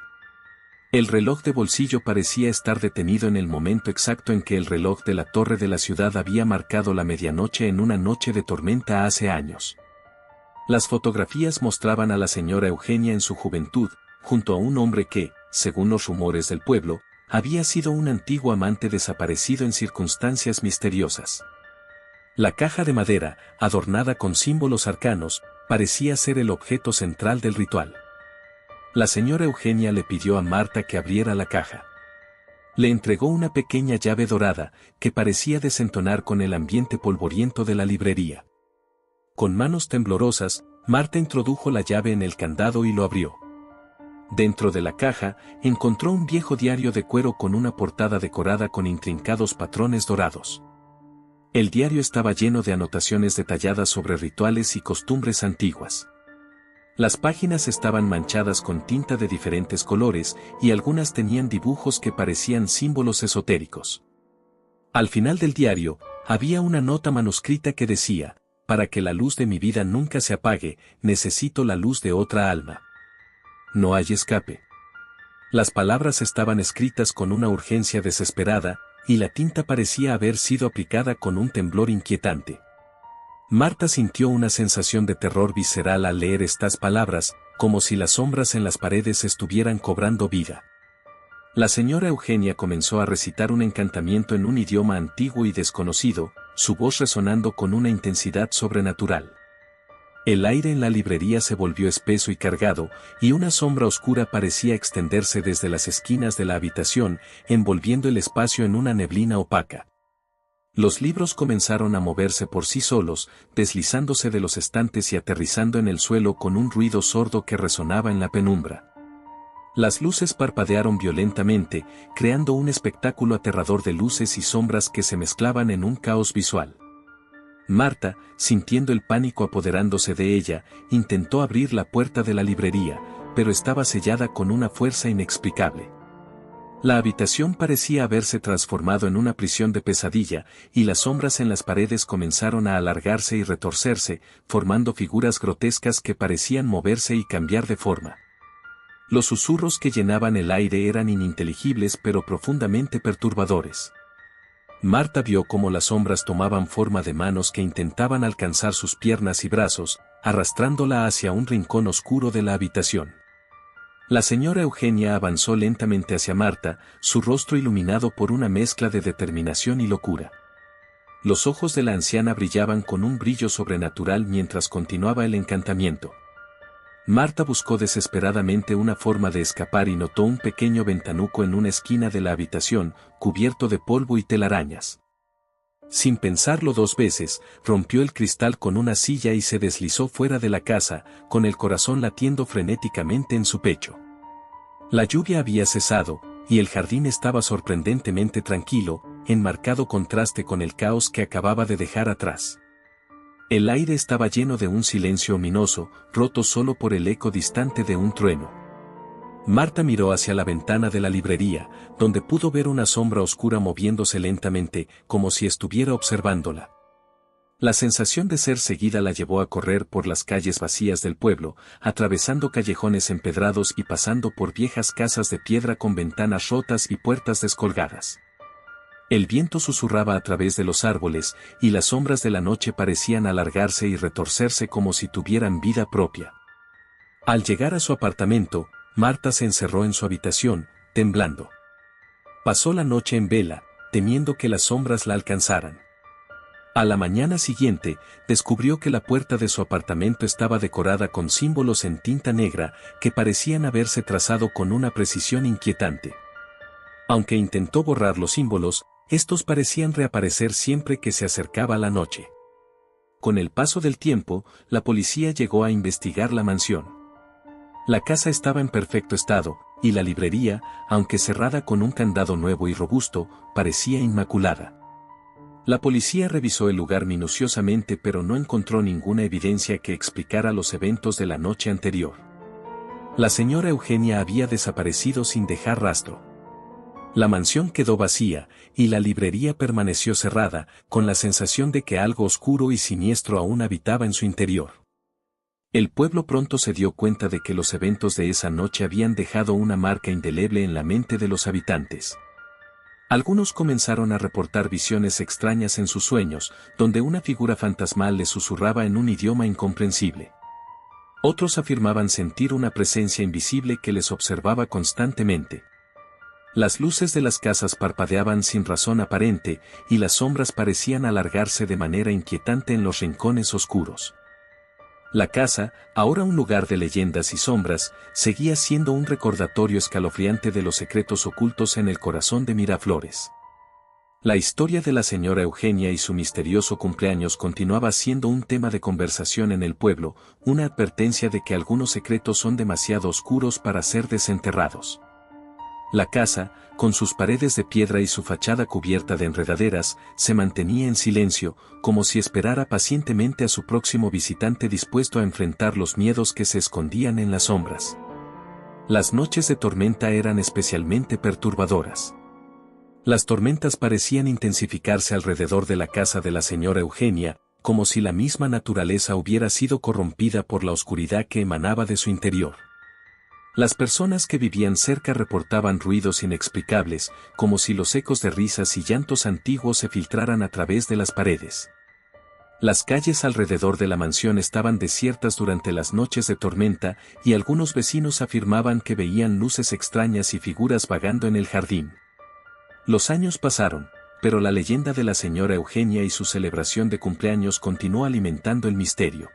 El reloj de bolsillo parecía estar detenido en el momento exacto en que el reloj de la torre de la ciudad había marcado la medianoche en una noche de tormenta hace años. Las fotografías mostraban a la señora Eugenia en su juventud, junto a un hombre que, según los rumores del pueblo, había sido un antiguo amante desaparecido en circunstancias misteriosas. La caja de madera, adornada con símbolos arcanos, parecía ser el objeto central del ritual. La señora Eugenia le pidió a Marta que abriera la caja. Le entregó una pequeña llave dorada, que parecía desentonar con el ambiente polvoriento de la librería. Con manos temblorosas, Marta introdujo la llave en el candado y lo abrió. Dentro de la caja, encontró un viejo diario de cuero con una portada decorada con intrincados patrones dorados. El diario estaba lleno de anotaciones detalladas sobre rituales y costumbres antiguas. Las páginas estaban manchadas con tinta de diferentes colores y algunas tenían dibujos que parecían símbolos esotéricos. Al final del diario, había una nota manuscrita que decía: «Para que la luz de mi vida nunca se apague, necesito la luz de otra alma. No hay escape». Las palabras estaban escritas con una urgencia desesperada, y la tinta parecía haber sido aplicada con un temblor inquietante. Marta sintió una sensación de terror visceral al leer estas palabras, como si las sombras en las paredes estuvieran cobrando vida. La señora Eugenia comenzó a recitar un encantamiento en un idioma antiguo y desconocido, su voz resonando con una intensidad sobrenatural. El aire en la librería se volvió espeso y cargado, y una sombra oscura parecía extenderse desde las esquinas de la habitación, envolviendo el espacio en una neblina opaca. Los libros comenzaron a moverse por sí solos, deslizándose de los estantes y aterrizando en el suelo con un ruido sordo que resonaba en la penumbra. Las luces parpadearon violentamente, creando un espectáculo aterrador de luces y sombras que se mezclaban en un caos visual. Marta, sintiendo el pánico apoderándose de ella, intentó abrir la puerta de la librería, pero estaba sellada con una fuerza inexplicable. La habitación parecía haberse transformado en una prisión de pesadilla, y las sombras en las paredes comenzaron a alargarse y retorcerse, formando figuras grotescas que parecían moverse y cambiar de forma. Los susurros que llenaban el aire eran ininteligibles pero profundamente perturbadores. Marta vio cómo las sombras tomaban forma de manos que intentaban alcanzar sus piernas y brazos, arrastrándola hacia un rincón oscuro de la habitación. La señora Eugenia avanzó lentamente hacia Marta, su rostro iluminado por una mezcla de determinación y locura. Los ojos de la anciana brillaban con un brillo sobrenatural mientras continuaba el encantamiento. Marta buscó desesperadamente una forma de escapar y notó un pequeño ventanuco en una esquina de la habitación, cubierto de polvo y telarañas. Sin pensarlo dos veces, rompió el cristal con una silla y se deslizó fuera de la casa, con el corazón latiendo frenéticamente en su pecho. La lluvia había cesado, y el jardín estaba sorprendentemente tranquilo, en marcado contraste con el caos que acababa de dejar atrás. El aire estaba lleno de un silencio ominoso, roto solo por el eco distante de un trueno. Marta miró hacia la ventana de la librería, donde pudo ver una sombra oscura moviéndose lentamente, como si estuviera observándola. La sensación de ser seguida la llevó a correr por las calles vacías del pueblo, atravesando callejones empedrados y pasando por viejas casas de piedra con ventanas rotas y puertas descolgadas. El viento susurraba a través de los árboles, y las sombras de la noche parecían alargarse y retorcerse como si tuvieran vida propia. Al llegar a su apartamento, Marta se encerró en su habitación, temblando. Pasó la noche en vela, temiendo que las sombras la alcanzaran. A la mañana siguiente, descubrió que la puerta de su apartamento estaba decorada con símbolos en tinta negra que parecían haberse trazado con una precisión inquietante. Aunque intentó borrar los símbolos, estos parecían reaparecer siempre que se acercaba la noche. Con el paso del tiempo, la policía llegó a investigar la mansión. La casa estaba en perfecto estado, y la librería, aunque cerrada con un candado nuevo y robusto, parecía inmaculada. La policía revisó el lugar minuciosamente pero no encontró ninguna evidencia que explicara los eventos de la noche anterior. La señora Eugenia había desaparecido sin dejar rastro. La mansión quedó vacía, y la librería permaneció cerrada, con la sensación de que algo oscuro y siniestro aún habitaba en su interior. El pueblo pronto se dio cuenta de que los eventos de esa noche habían dejado una marca indeleble en la mente de los habitantes. Algunos comenzaron a reportar visiones extrañas en sus sueños, donde una figura fantasmal les susurraba en un idioma incomprensible. Otros afirmaban sentir una presencia invisible que les observaba constantemente. Las luces de las casas parpadeaban sin razón aparente, y las sombras parecían alargarse de manera inquietante en los rincones oscuros. La casa, ahora un lugar de leyendas y sombras, seguía siendo un recordatorio escalofriante de los secretos ocultos en el corazón de Miraflores. La historia de la señora Eugenia y su misterioso cumpleaños continuaba siendo un tema de conversación en el pueblo, una advertencia de que algunos secretos son demasiado oscuros para ser desenterrados. La casa, con sus paredes de piedra y su fachada cubierta de enredaderas, se mantenía en silencio, como si esperara pacientemente a su próximo visitante dispuesto a enfrentar los miedos que se escondían en las sombras. Las noches de tormenta eran especialmente perturbadoras. Las tormentas parecían intensificarse alrededor de la casa de la señora Eugenia, como si la misma naturaleza hubiera sido corrompida por la oscuridad que emanaba de su interior. Las personas que vivían cerca reportaban ruidos inexplicables, como si los ecos de risas y llantos antiguos se filtraran a través de las paredes. Las calles alrededor de la mansión estaban desiertas durante las noches de tormenta y algunos vecinos afirmaban que veían luces extrañas y figuras vagando en el jardín. Los años pasaron, pero la leyenda de la señora Eugenia y su celebración de cumpleaños continuó alimentando el misterio.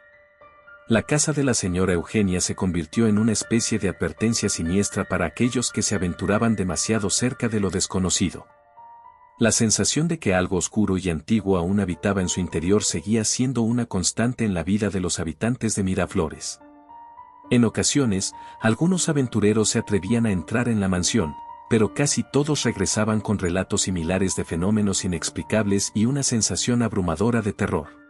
La casa de la señora Eugenia se convirtió en una especie de advertencia siniestra para aquellos que se aventuraban demasiado cerca de lo desconocido. La sensación de que algo oscuro y antiguo aún habitaba en su interior seguía siendo una constante en la vida de los habitantes de Miraflores. En ocasiones, algunos aventureros se atrevían a entrar en la mansión, pero casi todos regresaban con relatos similares de fenómenos inexplicables y una sensación abrumadora de terror.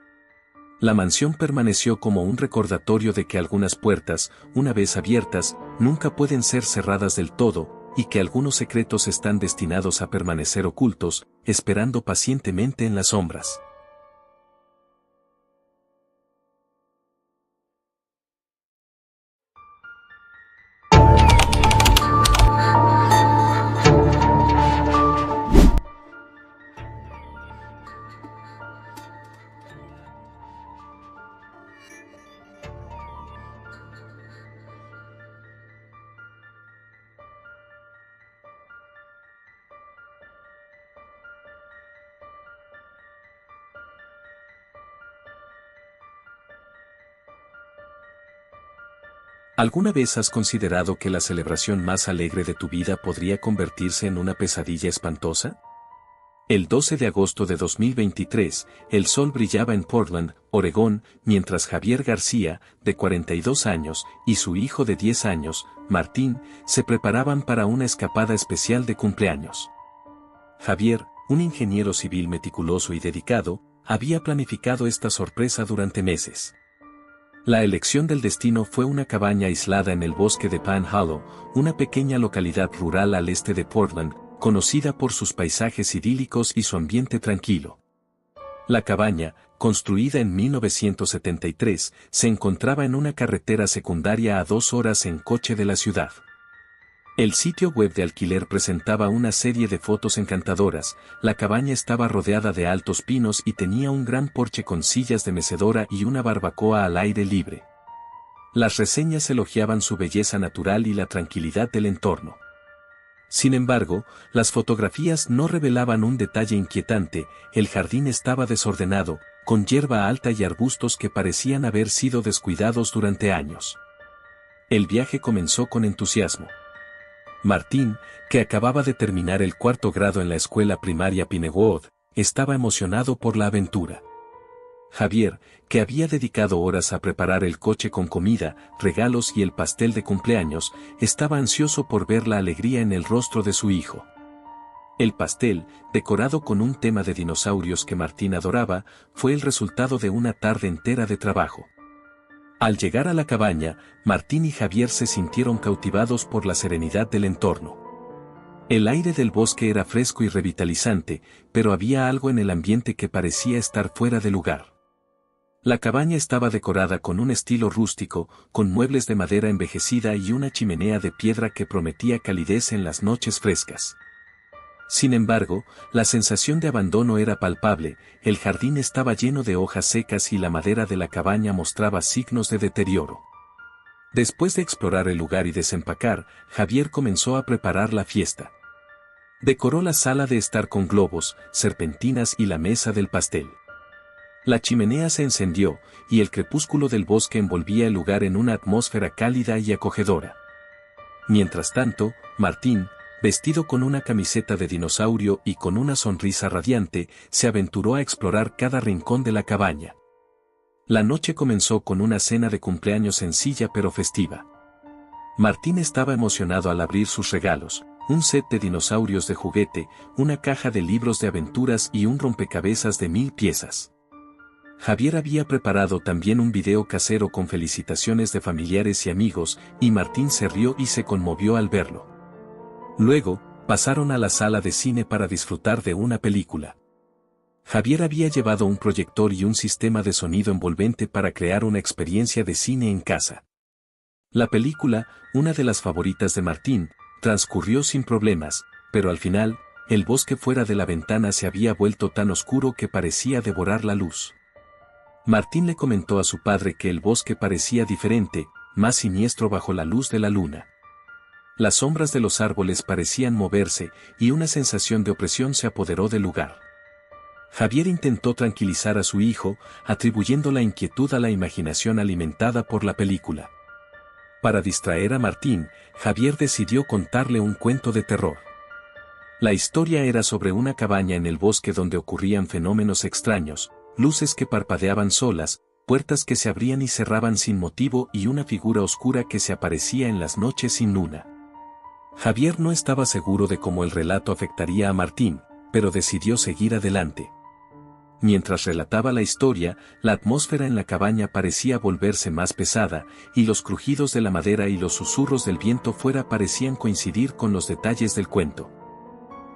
La mansión permaneció como un recordatorio de que algunas puertas, una vez abiertas, nunca pueden ser cerradas del todo, y que algunos secretos están destinados a permanecer ocultos, esperando pacientemente en las sombras. ¿Alguna vez has considerado que la celebración más alegre de tu vida podría convertirse en una pesadilla espantosa? El 12 de agosto de 2023, el sol brillaba en Portland, Oregón, mientras Javier García, de 42 años, y su hijo de 10 años, Martín, se preparaban para una escapada especial de cumpleaños. Javier, un ingeniero civil meticuloso y dedicado, había planificado esta sorpresa durante meses. La elección del destino fue una cabaña aislada en el bosque de Pan Hollow, una pequeña localidad rural al este de Portland, conocida por sus paisajes idílicos y su ambiente tranquilo. La cabaña, construida en 1973, se encontraba en una carretera secundaria a 2 horas en coche de la ciudad. El sitio web de alquiler presentaba una serie de fotos encantadoras, la cabaña estaba rodeada de altos pinos y tenía un gran porche con sillas de mecedora y una barbacoa al aire libre. Las reseñas elogiaban su belleza natural y la tranquilidad del entorno. Sin embargo, las fotografías no revelaban un detalle inquietante: el jardín estaba desordenado, con hierba alta y arbustos que parecían haber sido descuidados durante años. El viaje comenzó con entusiasmo. Martín, que acababa de terminar el 4º grado en la escuela primaria Pinewood, estaba emocionado por la aventura. Javier, que había dedicado horas a preparar el coche con comida, regalos y el pastel de cumpleaños, estaba ansioso por ver la alegría en el rostro de su hijo. El pastel, decorado con un tema de dinosaurios que Martín adoraba, fue el resultado de una tarde entera de trabajo. Al llegar a la cabaña, Martín y Javier se sintieron cautivados por la serenidad del entorno. El aire del bosque era fresco y revitalizante, pero había algo en el ambiente que parecía estar fuera de lugar. La cabaña estaba decorada con un estilo rústico, con muebles de madera envejecida y una chimenea de piedra que prometía calidez en las noches frescas. Sin embargo, la sensación de abandono era palpable, el jardín estaba lleno de hojas secas y la madera de la cabaña mostraba signos de deterioro. Después de explorar el lugar y desempacar, Javier comenzó a preparar la fiesta. Decoró la sala de estar con globos, serpentinas y la mesa del pastel. La chimenea se encendió, y el crepúsculo del bosque envolvía el lugar en una atmósfera cálida y acogedora. Mientras tanto, Martín, vestido con una camiseta de dinosaurio y con una sonrisa radiante, se aventuró a explorar cada rincón de la cabaña. La noche comenzó con una cena de cumpleaños sencilla pero festiva. Martín estaba emocionado al abrir sus regalos, un set de dinosaurios de juguete, una caja de libros de aventuras y un rompecabezas de 1000 piezas. Javier había preparado también un video casero con felicitaciones de familiares y amigos, y Martín se rió y se conmovió al verlo. Luego, pasaron a la sala de cine para disfrutar de una película. Javier había llevado un proyector y un sistema de sonido envolvente para crear una experiencia de cine en casa. La película, una de las favoritas de Martín, transcurrió sin problemas, pero al final, el bosque fuera de la ventana se había vuelto tan oscuro que parecía devorar la luz. Martín le comentó a su padre que el bosque parecía diferente, más siniestro bajo la luz de la luna. Las sombras de los árboles parecían moverse, y una sensación de opresión se apoderó del lugar. Javier intentó tranquilizar a su hijo, atribuyendo la inquietud a la imaginación alimentada por la película. Para distraer a Martín, Javier decidió contarle un cuento de terror. La historia era sobre una cabaña en el bosque donde ocurrían fenómenos extraños, luces que parpadeaban solas, puertas que se abrían y cerraban sin motivo y una figura oscura que se aparecía en las noches sin luna. Javier no estaba seguro de cómo el relato afectaría a Martín, pero decidió seguir adelante. Mientras relataba la historia, la atmósfera en la cabaña parecía volverse más pesada, y los crujidos de la madera y los susurros del viento fuera parecían coincidir con los detalles del cuento.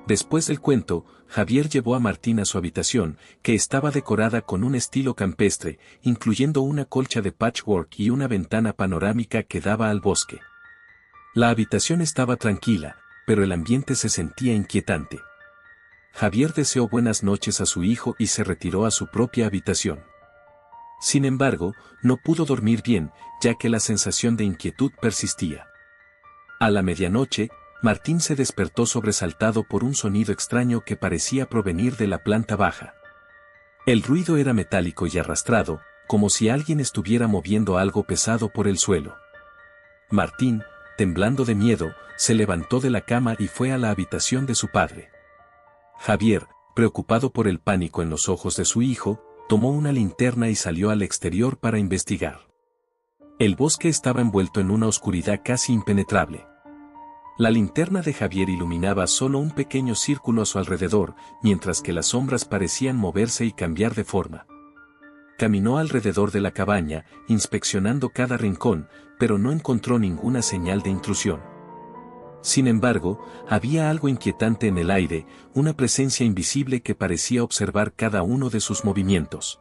Después del cuento, Javier llevó a Martín a su habitación, que estaba decorada con un estilo campestre, incluyendo una colcha de patchwork y una ventana panorámica que daba al bosque. La habitación estaba tranquila, pero el ambiente se sentía inquietante. Javier deseó buenas noches a su hijo y se retiró a su propia habitación. Sin embargo, no pudo dormir bien, ya que la sensación de inquietud persistía. A la medianoche, Martín se despertó sobresaltado por un sonido extraño que parecía provenir de la planta baja. El ruido era metálico y arrastrado, como si alguien estuviera moviendo algo pesado por el suelo. Martín, temblando de miedo, se levantó de la cama y fue a la habitación de su padre. Javier, preocupado por el pánico en los ojos de su hijo, tomó una linterna y salió al exterior para investigar. El bosque estaba envuelto en una oscuridad casi impenetrable. La linterna de Javier iluminaba solo un pequeño círculo a su alrededor, mientras que las sombras parecían moverse y cambiar de forma. Caminó alrededor de la cabaña, inspeccionando cada rincón, pero no encontró ninguna señal de intrusión. Sin embargo, había algo inquietante en el aire, una presencia invisible que parecía observar cada uno de sus movimientos.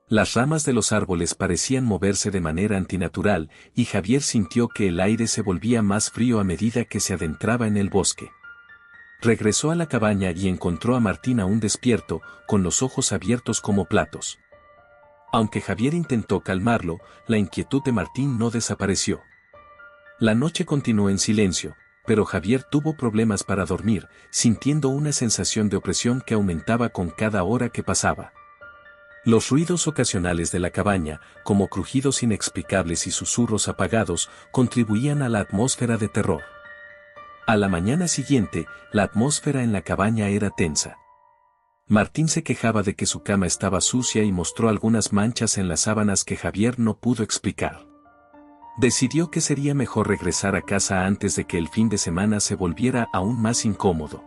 Las ramas de los árboles parecían moverse de manera antinatural, y Javier sintió que el aire se volvía más frío a medida que se adentraba en el bosque. Regresó a la cabaña y encontró a Martín aún despierto, con los ojos abiertos como platos. Aunque Javier intentó calmarlo, la inquietud de Martín no desapareció. La noche continuó en silencio, pero Javier tuvo problemas para dormir, sintiendo una sensación de opresión que aumentaba con cada hora que pasaba. Los ruidos ocasionales de la cabaña, como crujidos inexplicables y susurros apagados, contribuían a la atmósfera de terror. A la mañana siguiente, la atmósfera en la cabaña era tensa. Martín se quejaba de que su cama estaba sucia y mostró algunas manchas en las sábanas que Javier no pudo explicar. Decidió que sería mejor regresar a casa antes de que el fin de semana se volviera aún más incómodo.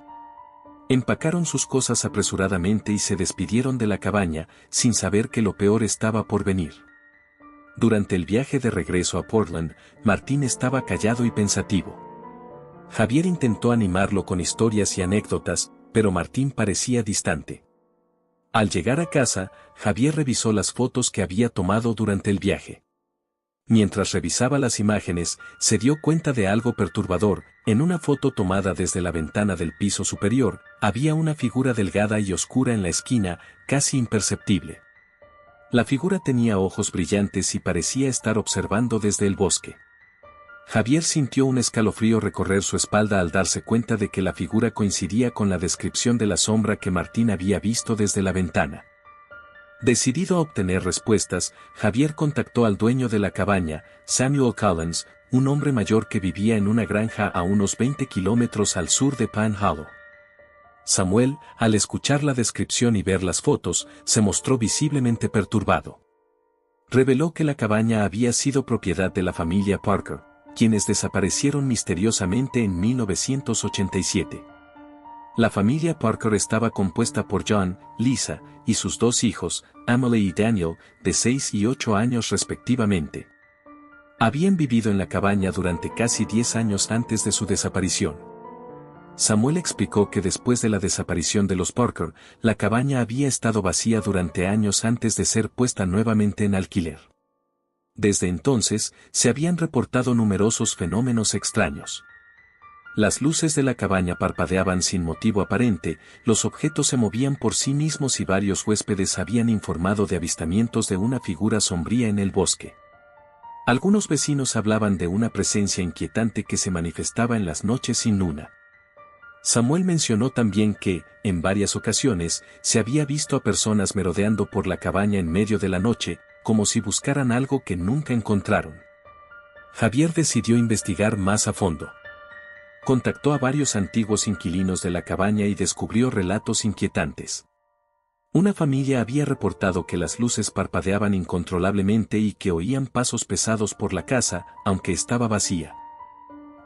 Empacaron sus cosas apresuradamente y se despidieron de la cabaña, sin saber que lo peor estaba por venir. Durante el viaje de regreso a Portland, Martín estaba callado y pensativo. Javier intentó animarlo con historias y anécdotas, pero Martín parecía distante. Al llegar a casa, Javier revisó las fotos que había tomado durante el viaje. Mientras revisaba las imágenes, se dio cuenta de algo perturbador. En una foto tomada desde la ventana del piso superior, había una figura delgada y oscura en la esquina, casi imperceptible. La figura tenía ojos brillantes y parecía estar observando desde el bosque. Javier sintió un escalofrío recorrer su espalda al darse cuenta de que la figura coincidía con la descripción de la sombra que Martín había visto desde la ventana. Decidido a obtener respuestas, Javier contactó al dueño de la cabaña, Samuel Collins, un hombre mayor que vivía en una granja a unos 20 kilómetros al sur de Pine Hollow. Samuel, al escuchar la descripción y ver las fotos, se mostró visiblemente perturbado. Reveló que la cabaña había sido propiedad de la familia Parker, quienes desaparecieron misteriosamente en 1987. La familia Parker estaba compuesta por John, Lisa, y sus dos hijos, Emily y Daniel, de 6 y 8 años respectivamente. Habían vivido en la cabaña durante casi 10 años antes de su desaparición. Samuel explicó que después de la desaparición de los Parker, la cabaña había estado vacía durante años antes de ser puesta nuevamente en alquiler. Desde entonces, se habían reportado numerosos fenómenos extraños. Las luces de la cabaña parpadeaban sin motivo aparente, los objetos se movían por sí mismos y varios huéspedes habían informado de avistamientos de una figura sombría en el bosque. Algunos vecinos hablaban de una presencia inquietante que se manifestaba en las noches sin luna. Samuel mencionó también que, en varias ocasiones, se había visto a personas merodeando por la cabaña en medio de la noche, como si buscaran algo que nunca encontraron. Javier decidió investigar más a fondo. Contactó a varios antiguos inquilinos de la cabaña y descubrió relatos inquietantes. Una familia había reportado que las luces parpadeaban incontrolablemente y que oían pasos pesados por la casa, aunque estaba vacía.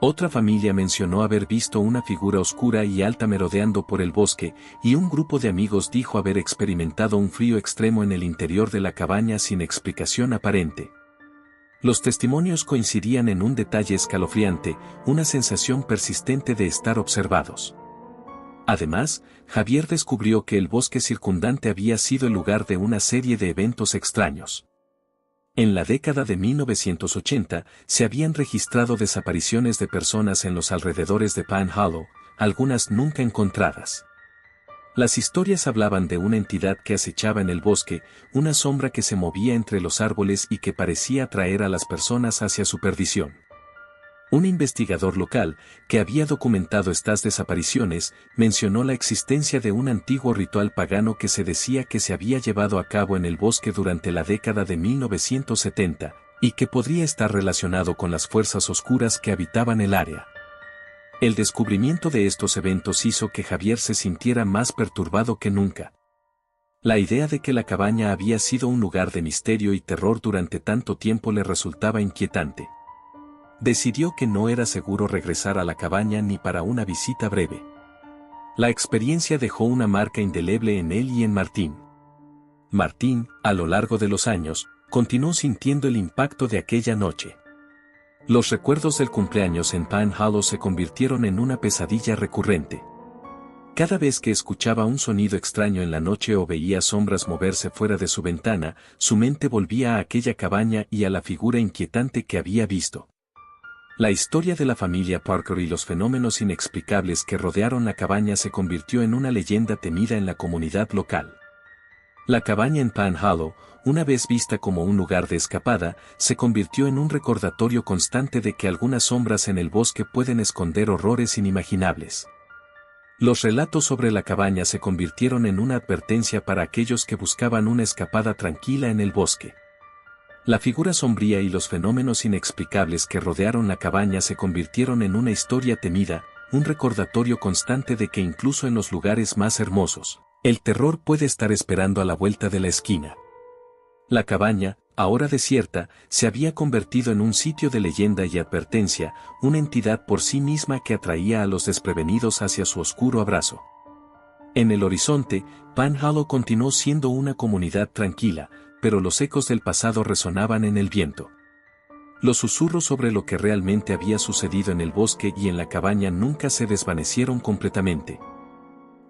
Otra familia mencionó haber visto una figura oscura y alta merodeando por el bosque, y un grupo de amigos dijo haber experimentado un frío extremo en el interior de la cabaña sin explicación aparente. Los testimonios coincidían en un detalle escalofriante, una sensación persistente de estar observados. Además, Javier descubrió que el bosque circundante había sido el lugar de una serie de eventos extraños. En la década de 1980, se habían registrado desapariciones de personas en los alrededores de Pine Hollow, algunas nunca encontradas. Las historias hablaban de una entidad que acechaba en el bosque, una sombra que se movía entre los árboles y que parecía atraer a las personas hacia su perdición. Un investigador local, que había documentado estas desapariciones, mencionó la existencia de un antiguo ritual pagano que se decía que se había llevado a cabo en el bosque durante la década de 1970, y que podría estar relacionado con las fuerzas oscuras que habitaban el área. El descubrimiento de estos eventos hizo que Javier se sintiera más perturbado que nunca. La idea de que la cabaña había sido un lugar de misterio y terror durante tanto tiempo le resultaba inquietante. Decidió que no era seguro regresar a la cabaña ni para una visita breve. La experiencia dejó una marca indeleble en él y en Martín. Martín, a lo largo de los años, continuó sintiendo el impacto de aquella noche. Los recuerdos del cumpleaños en Pine Hollow se convirtieron en una pesadilla recurrente. Cada vez que escuchaba un sonido extraño en la noche o veía sombras moverse fuera de su ventana, su mente volvía a aquella cabaña y a la figura inquietante que había visto. La historia de la familia Parker y los fenómenos inexplicables que rodearon la cabaña se convirtió en una leyenda temida en la comunidad local. La cabaña en Pine Hollow, una vez vista como un lugar de escapada, se convirtió en un recordatorio constante de que algunas sombras en el bosque pueden esconder horrores inimaginables. Los relatos sobre la cabaña se convirtieron en una advertencia para aquellos que buscaban una escapada tranquila en el bosque. La figura sombría y los fenómenos inexplicables que rodearon la cabaña se convirtieron en una historia temida, un recordatorio constante de que incluso en los lugares más hermosos, el terror puede estar esperando a la vuelta de la esquina. La cabaña, ahora desierta, se había convertido en un sitio de leyenda y advertencia, una entidad por sí misma que atraía a los desprevenidos hacia su oscuro abrazo. En el horizonte, Pine Hollow continuó siendo una comunidad tranquila, pero los ecos del pasado resonaban en el viento. Los susurros sobre lo que realmente había sucedido en el bosque y en la cabaña nunca se desvanecieron completamente.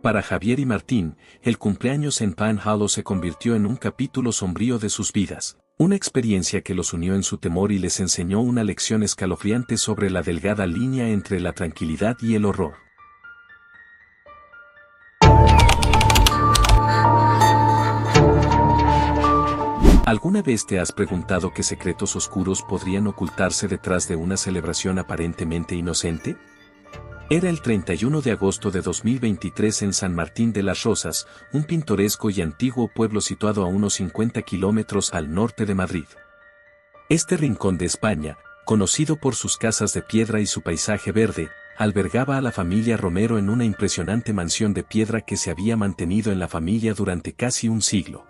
Para Javier y Martín, el cumpleaños en Pine Hollow se convirtió en un capítulo sombrío de sus vidas, una experiencia que los unió en su temor y les enseñó una lección escalofriante sobre la delgada línea entre la tranquilidad y el horror. ¿Alguna vez te has preguntado qué secretos oscuros podrían ocultarse detrás de una celebración aparentemente inocente? Era el 31 de agosto de 2023 en San Martín de las Rosas, un pintoresco y antiguo pueblo situado a unos 50 kilómetros al norte de Madrid. Este rincón de España, conocido por sus casas de piedra y su paisaje verde, albergaba a la familia Romero en una impresionante mansión de piedra que se había mantenido en la familia durante casi un siglo.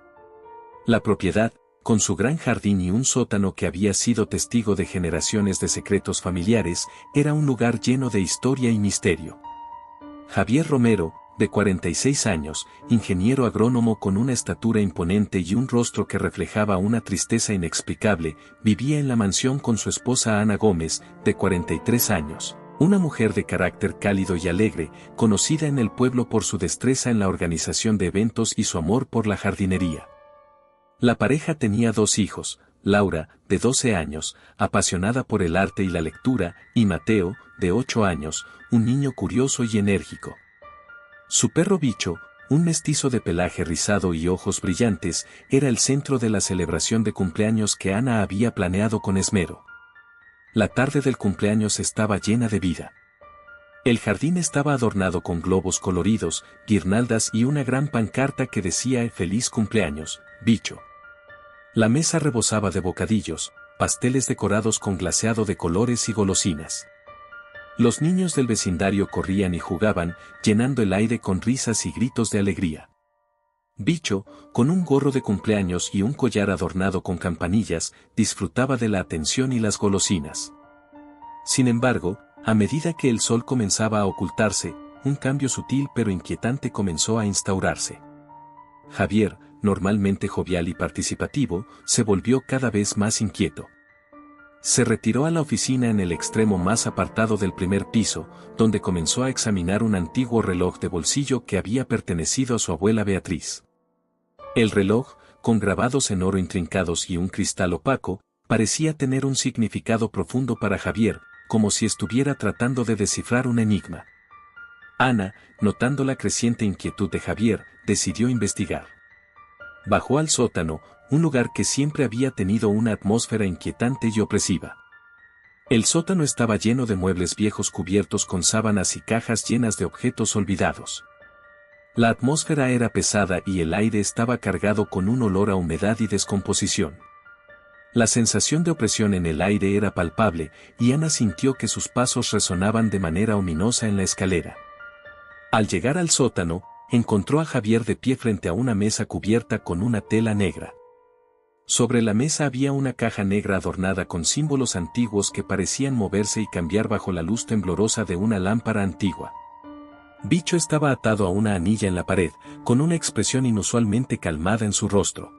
La propiedad, con su gran jardín y un sótano que había sido testigo de generaciones de secretos familiares, era un lugar lleno de historia y misterio. Javier Romero, de 46 años, ingeniero agrónomo con una estatura imponente y un rostro que reflejaba una tristeza inexplicable, vivía en la mansión con su esposa Ana Gómez, de 43 años, una mujer de carácter cálido y alegre, conocida en el pueblo por su destreza en la organización de eventos y su amor por la jardinería. La pareja tenía 2 hijos, Laura, de 12 años, apasionada por el arte y la lectura, y Mateo, de 8 años, un niño curioso y enérgico. Su perro Bicho, un mestizo de pelaje rizado y ojos brillantes, era el centro de la celebración de cumpleaños que Ana había planeado con esmero. La tarde del cumpleaños estaba llena de vida. El jardín estaba adornado con globos coloridos, guirnaldas y una gran pancarta que decía «Feliz cumpleaños, Bicho». La mesa rebosaba de bocadillos, pasteles decorados con glaseado de colores y golosinas. Los niños del vecindario corrían y jugaban, llenando el aire con risas y gritos de alegría. Bicho, con un gorro de cumpleaños y un collar adornado con campanillas, disfrutaba de la atención y las golosinas. Sin embargo, a medida que el sol comenzaba a ocultarse, un cambio sutil pero inquietante comenzó a instaurarse. Javier, normalmente jovial y participativo, se volvió cada vez más inquieto. Se retiró a la oficina en el extremo más apartado del primer piso, donde comenzó a examinar un antiguo reloj de bolsillo que había pertenecido a su abuela Beatriz. El reloj, con grabados en oro intrincados y un cristal opaco, parecía tener un significado profundo para Javier, como si estuviera tratando de descifrar un enigma. Ana, notando la creciente inquietud de Javier, decidió investigar. Bajó al sótano, un lugar que siempre había tenido una atmósfera inquietante y opresiva. El sótano estaba lleno de muebles viejos cubiertos con sábanas y cajas llenas de objetos olvidados. La atmósfera era pesada y el aire estaba cargado con un olor a humedad y descomposición. La sensación de opresión en el aire era palpable, y Ana sintió que sus pasos resonaban de manera ominosa en la escalera. Al llegar al sótano, encontró a Javier de pie frente a una mesa cubierta con una tela negra. Sobre la mesa había una caja negra adornada con símbolos antiguos que parecían moverse y cambiar bajo la luz temblorosa de una lámpara antigua. Bicho estaba atado a una anilla en la pared, con una expresión inusualmente calmada en su rostro.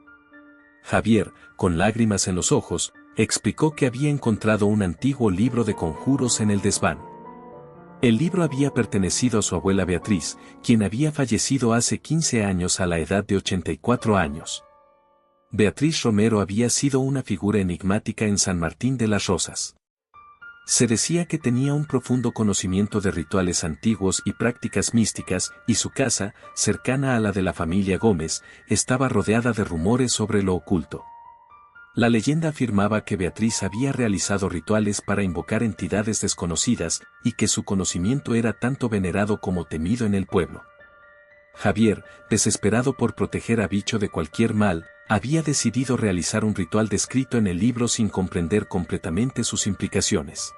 Javier, con lágrimas en los ojos, explicó que había encontrado un antiguo libro de conjuros en el desván. El libro había pertenecido a su abuela Beatriz, quien había fallecido hace 15 años a la edad de 84 años. Beatriz Romero había sido una figura enigmática en San Martín de las Rosas. Se decía que tenía un profundo conocimiento de rituales antiguos y prácticas místicas, y su casa, cercana a la de la familia Gómez, estaba rodeada de rumores sobre lo oculto. La leyenda afirmaba que Beatriz había realizado rituales para invocar entidades desconocidas, y que su conocimiento era tanto venerado como temido en el pueblo. Javier, desesperado por proteger a Bicho de cualquier mal, había decidido realizar un ritual descrito en el libro sin comprender completamente sus implicaciones.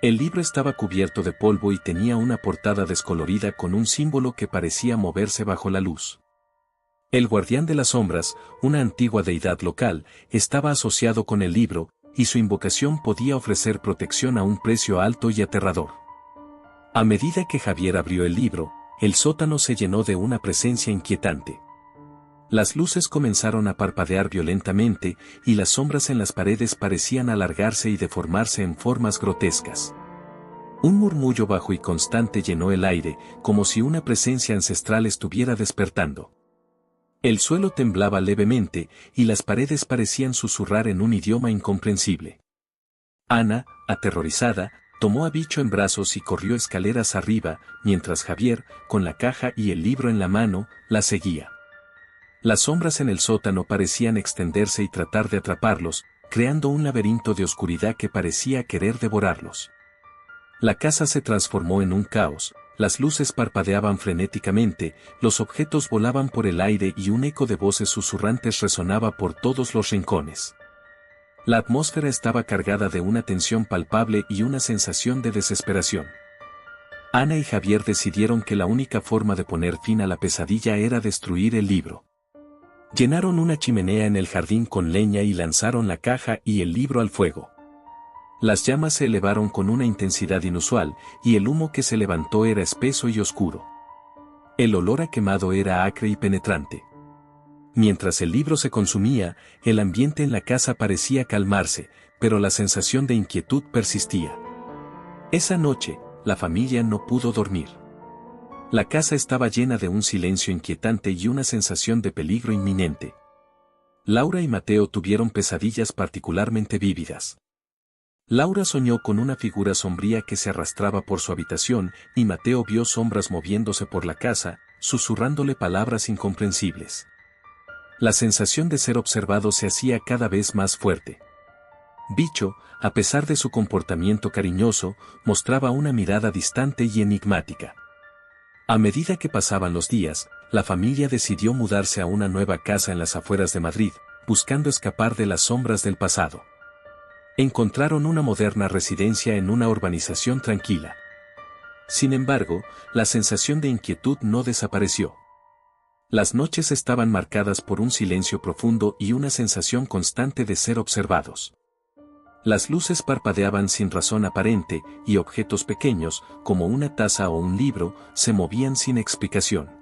El libro estaba cubierto de polvo y tenía una portada descolorida con un símbolo que parecía moverse bajo la luz. El guardián de las sombras, una antigua deidad local, estaba asociado con el libro, y su invocación podía ofrecer protección a un precio alto y aterrador. A medida que Javier abrió el libro, el sótano se llenó de una presencia inquietante. Las luces comenzaron a parpadear violentamente, y las sombras en las paredes parecían alargarse y deformarse en formas grotescas. Un murmullo bajo y constante llenó el aire, como si una presencia ancestral estuviera despertando. El suelo temblaba levemente, y las paredes parecían susurrar en un idioma incomprensible. Ana, aterrorizada, tomó a Bicho en brazos y corrió escaleras arriba, mientras Javier, con la caja y el libro en la mano, la seguía. Las sombras en el sótano parecían extenderse y tratar de atraparlos, creando un laberinto de oscuridad que parecía querer devorarlos. La casa se transformó en un caos, las luces parpadeaban frenéticamente, los objetos volaban por el aire y un eco de voces susurrantes resonaba por todos los rincones. La atmósfera estaba cargada de una tensión palpable y una sensación de desesperación. Ana y Javier decidieron que la única forma de poner fin a la pesadilla era destruir el libro. Llenaron una chimenea en el jardín con leña y lanzaron la caja y el libro al fuego. Las llamas se elevaron con una intensidad inusual, y el humo que se levantó era espeso y oscuro. El olor a quemado era acre y penetrante. Mientras el libro se consumía, el ambiente en la casa parecía calmarse, pero la sensación de inquietud persistía. Esa noche, la familia no pudo dormir. La casa estaba llena de un silencio inquietante y una sensación de peligro inminente. Laura y Mateo tuvieron pesadillas particularmente vívidas. Laura soñó con una figura sombría que se arrastraba por su habitación, y Mateo vio sombras moviéndose por la casa, susurrándole palabras incomprensibles. La sensación de ser observado se hacía cada vez más fuerte. Bicho, a pesar de su comportamiento cariñoso, mostraba una mirada distante y enigmática. A medida que pasaban los días, la familia decidió mudarse a una nueva casa en las afueras de Madrid, buscando escapar de las sombras del pasado. Encontraron una moderna residencia en una urbanización tranquila. Sin embargo, la sensación de inquietud no desapareció. Las noches estaban marcadas por un silencio profundo y una sensación constante de ser observados. Las luces parpadeaban sin razón aparente, y objetos pequeños, como una taza o un libro, se movían sin explicación.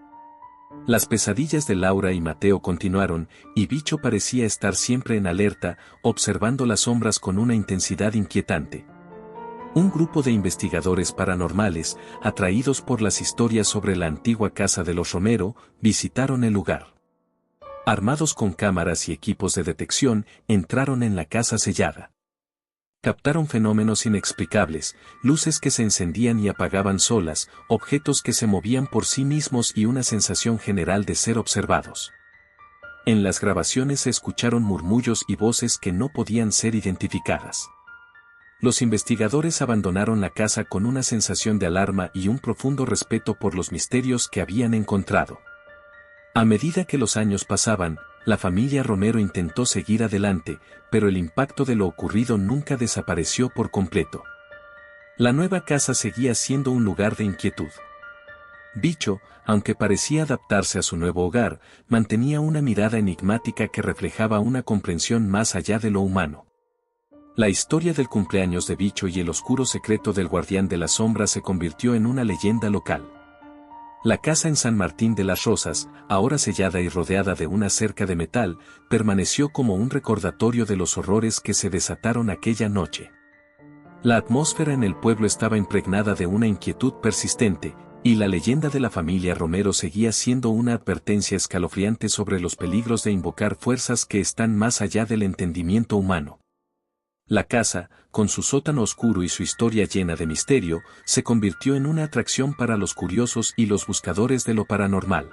Las pesadillas de Laura y Mateo continuaron, y Bicho parecía estar siempre en alerta, observando las sombras con una intensidad inquietante. Un grupo de investigadores paranormales, atraídos por las historias sobre la antigua casa de los Romero, visitaron el lugar. Armados con cámaras y equipos de detección, entraron en la casa sellada. Captaron fenómenos inexplicables, luces que se encendían y apagaban solas, objetos que se movían por sí mismos y una sensación general de ser observados. En las grabaciones se escucharon murmullos y voces que no podían ser identificadas. Los investigadores abandonaron la casa con una sensación de alarma y un profundo respeto por los misterios que habían encontrado. A medida que los años pasaban, la familia Romero intentó seguir adelante, pero el impacto de lo ocurrido nunca desapareció por completo. La nueva casa seguía siendo un lugar de inquietud. Bicho, aunque parecía adaptarse a su nuevo hogar, mantenía una mirada enigmática que reflejaba una comprensión más allá de lo humano. La historia del cumpleaños de Bicho y el oscuro secreto del guardián de la sombra se convirtió en una leyenda local. La casa en San Martín de las Rosas, ahora sellada y rodeada de una cerca de metal, permaneció como un recordatorio de los horrores que se desataron aquella noche. La atmósfera en el pueblo estaba impregnada de una inquietud persistente, y la leyenda de la familia Romero seguía siendo una advertencia escalofriante sobre los peligros de invocar fuerzas que están más allá del entendimiento humano. La casa, con su sótano oscuro y su historia llena de misterio, se convirtió en una atracción para los curiosos y los buscadores de lo paranormal.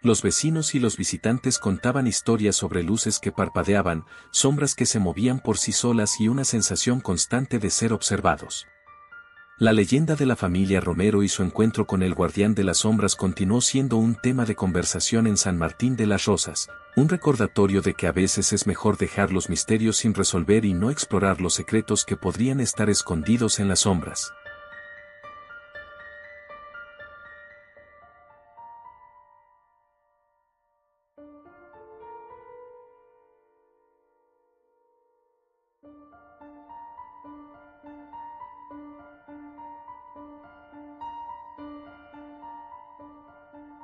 Los vecinos y los visitantes contaban historias sobre luces que parpadeaban, sombras que se movían por sí solas y una sensación constante de ser observados. La leyenda de la familia Romero y su encuentro con el guardián de las sombras continuó siendo un tema de conversación en San Martín de las Rosas, un recordatorio de que a veces es mejor dejar los misterios sin resolver y no explorar los secretos que podrían estar escondidos en las sombras.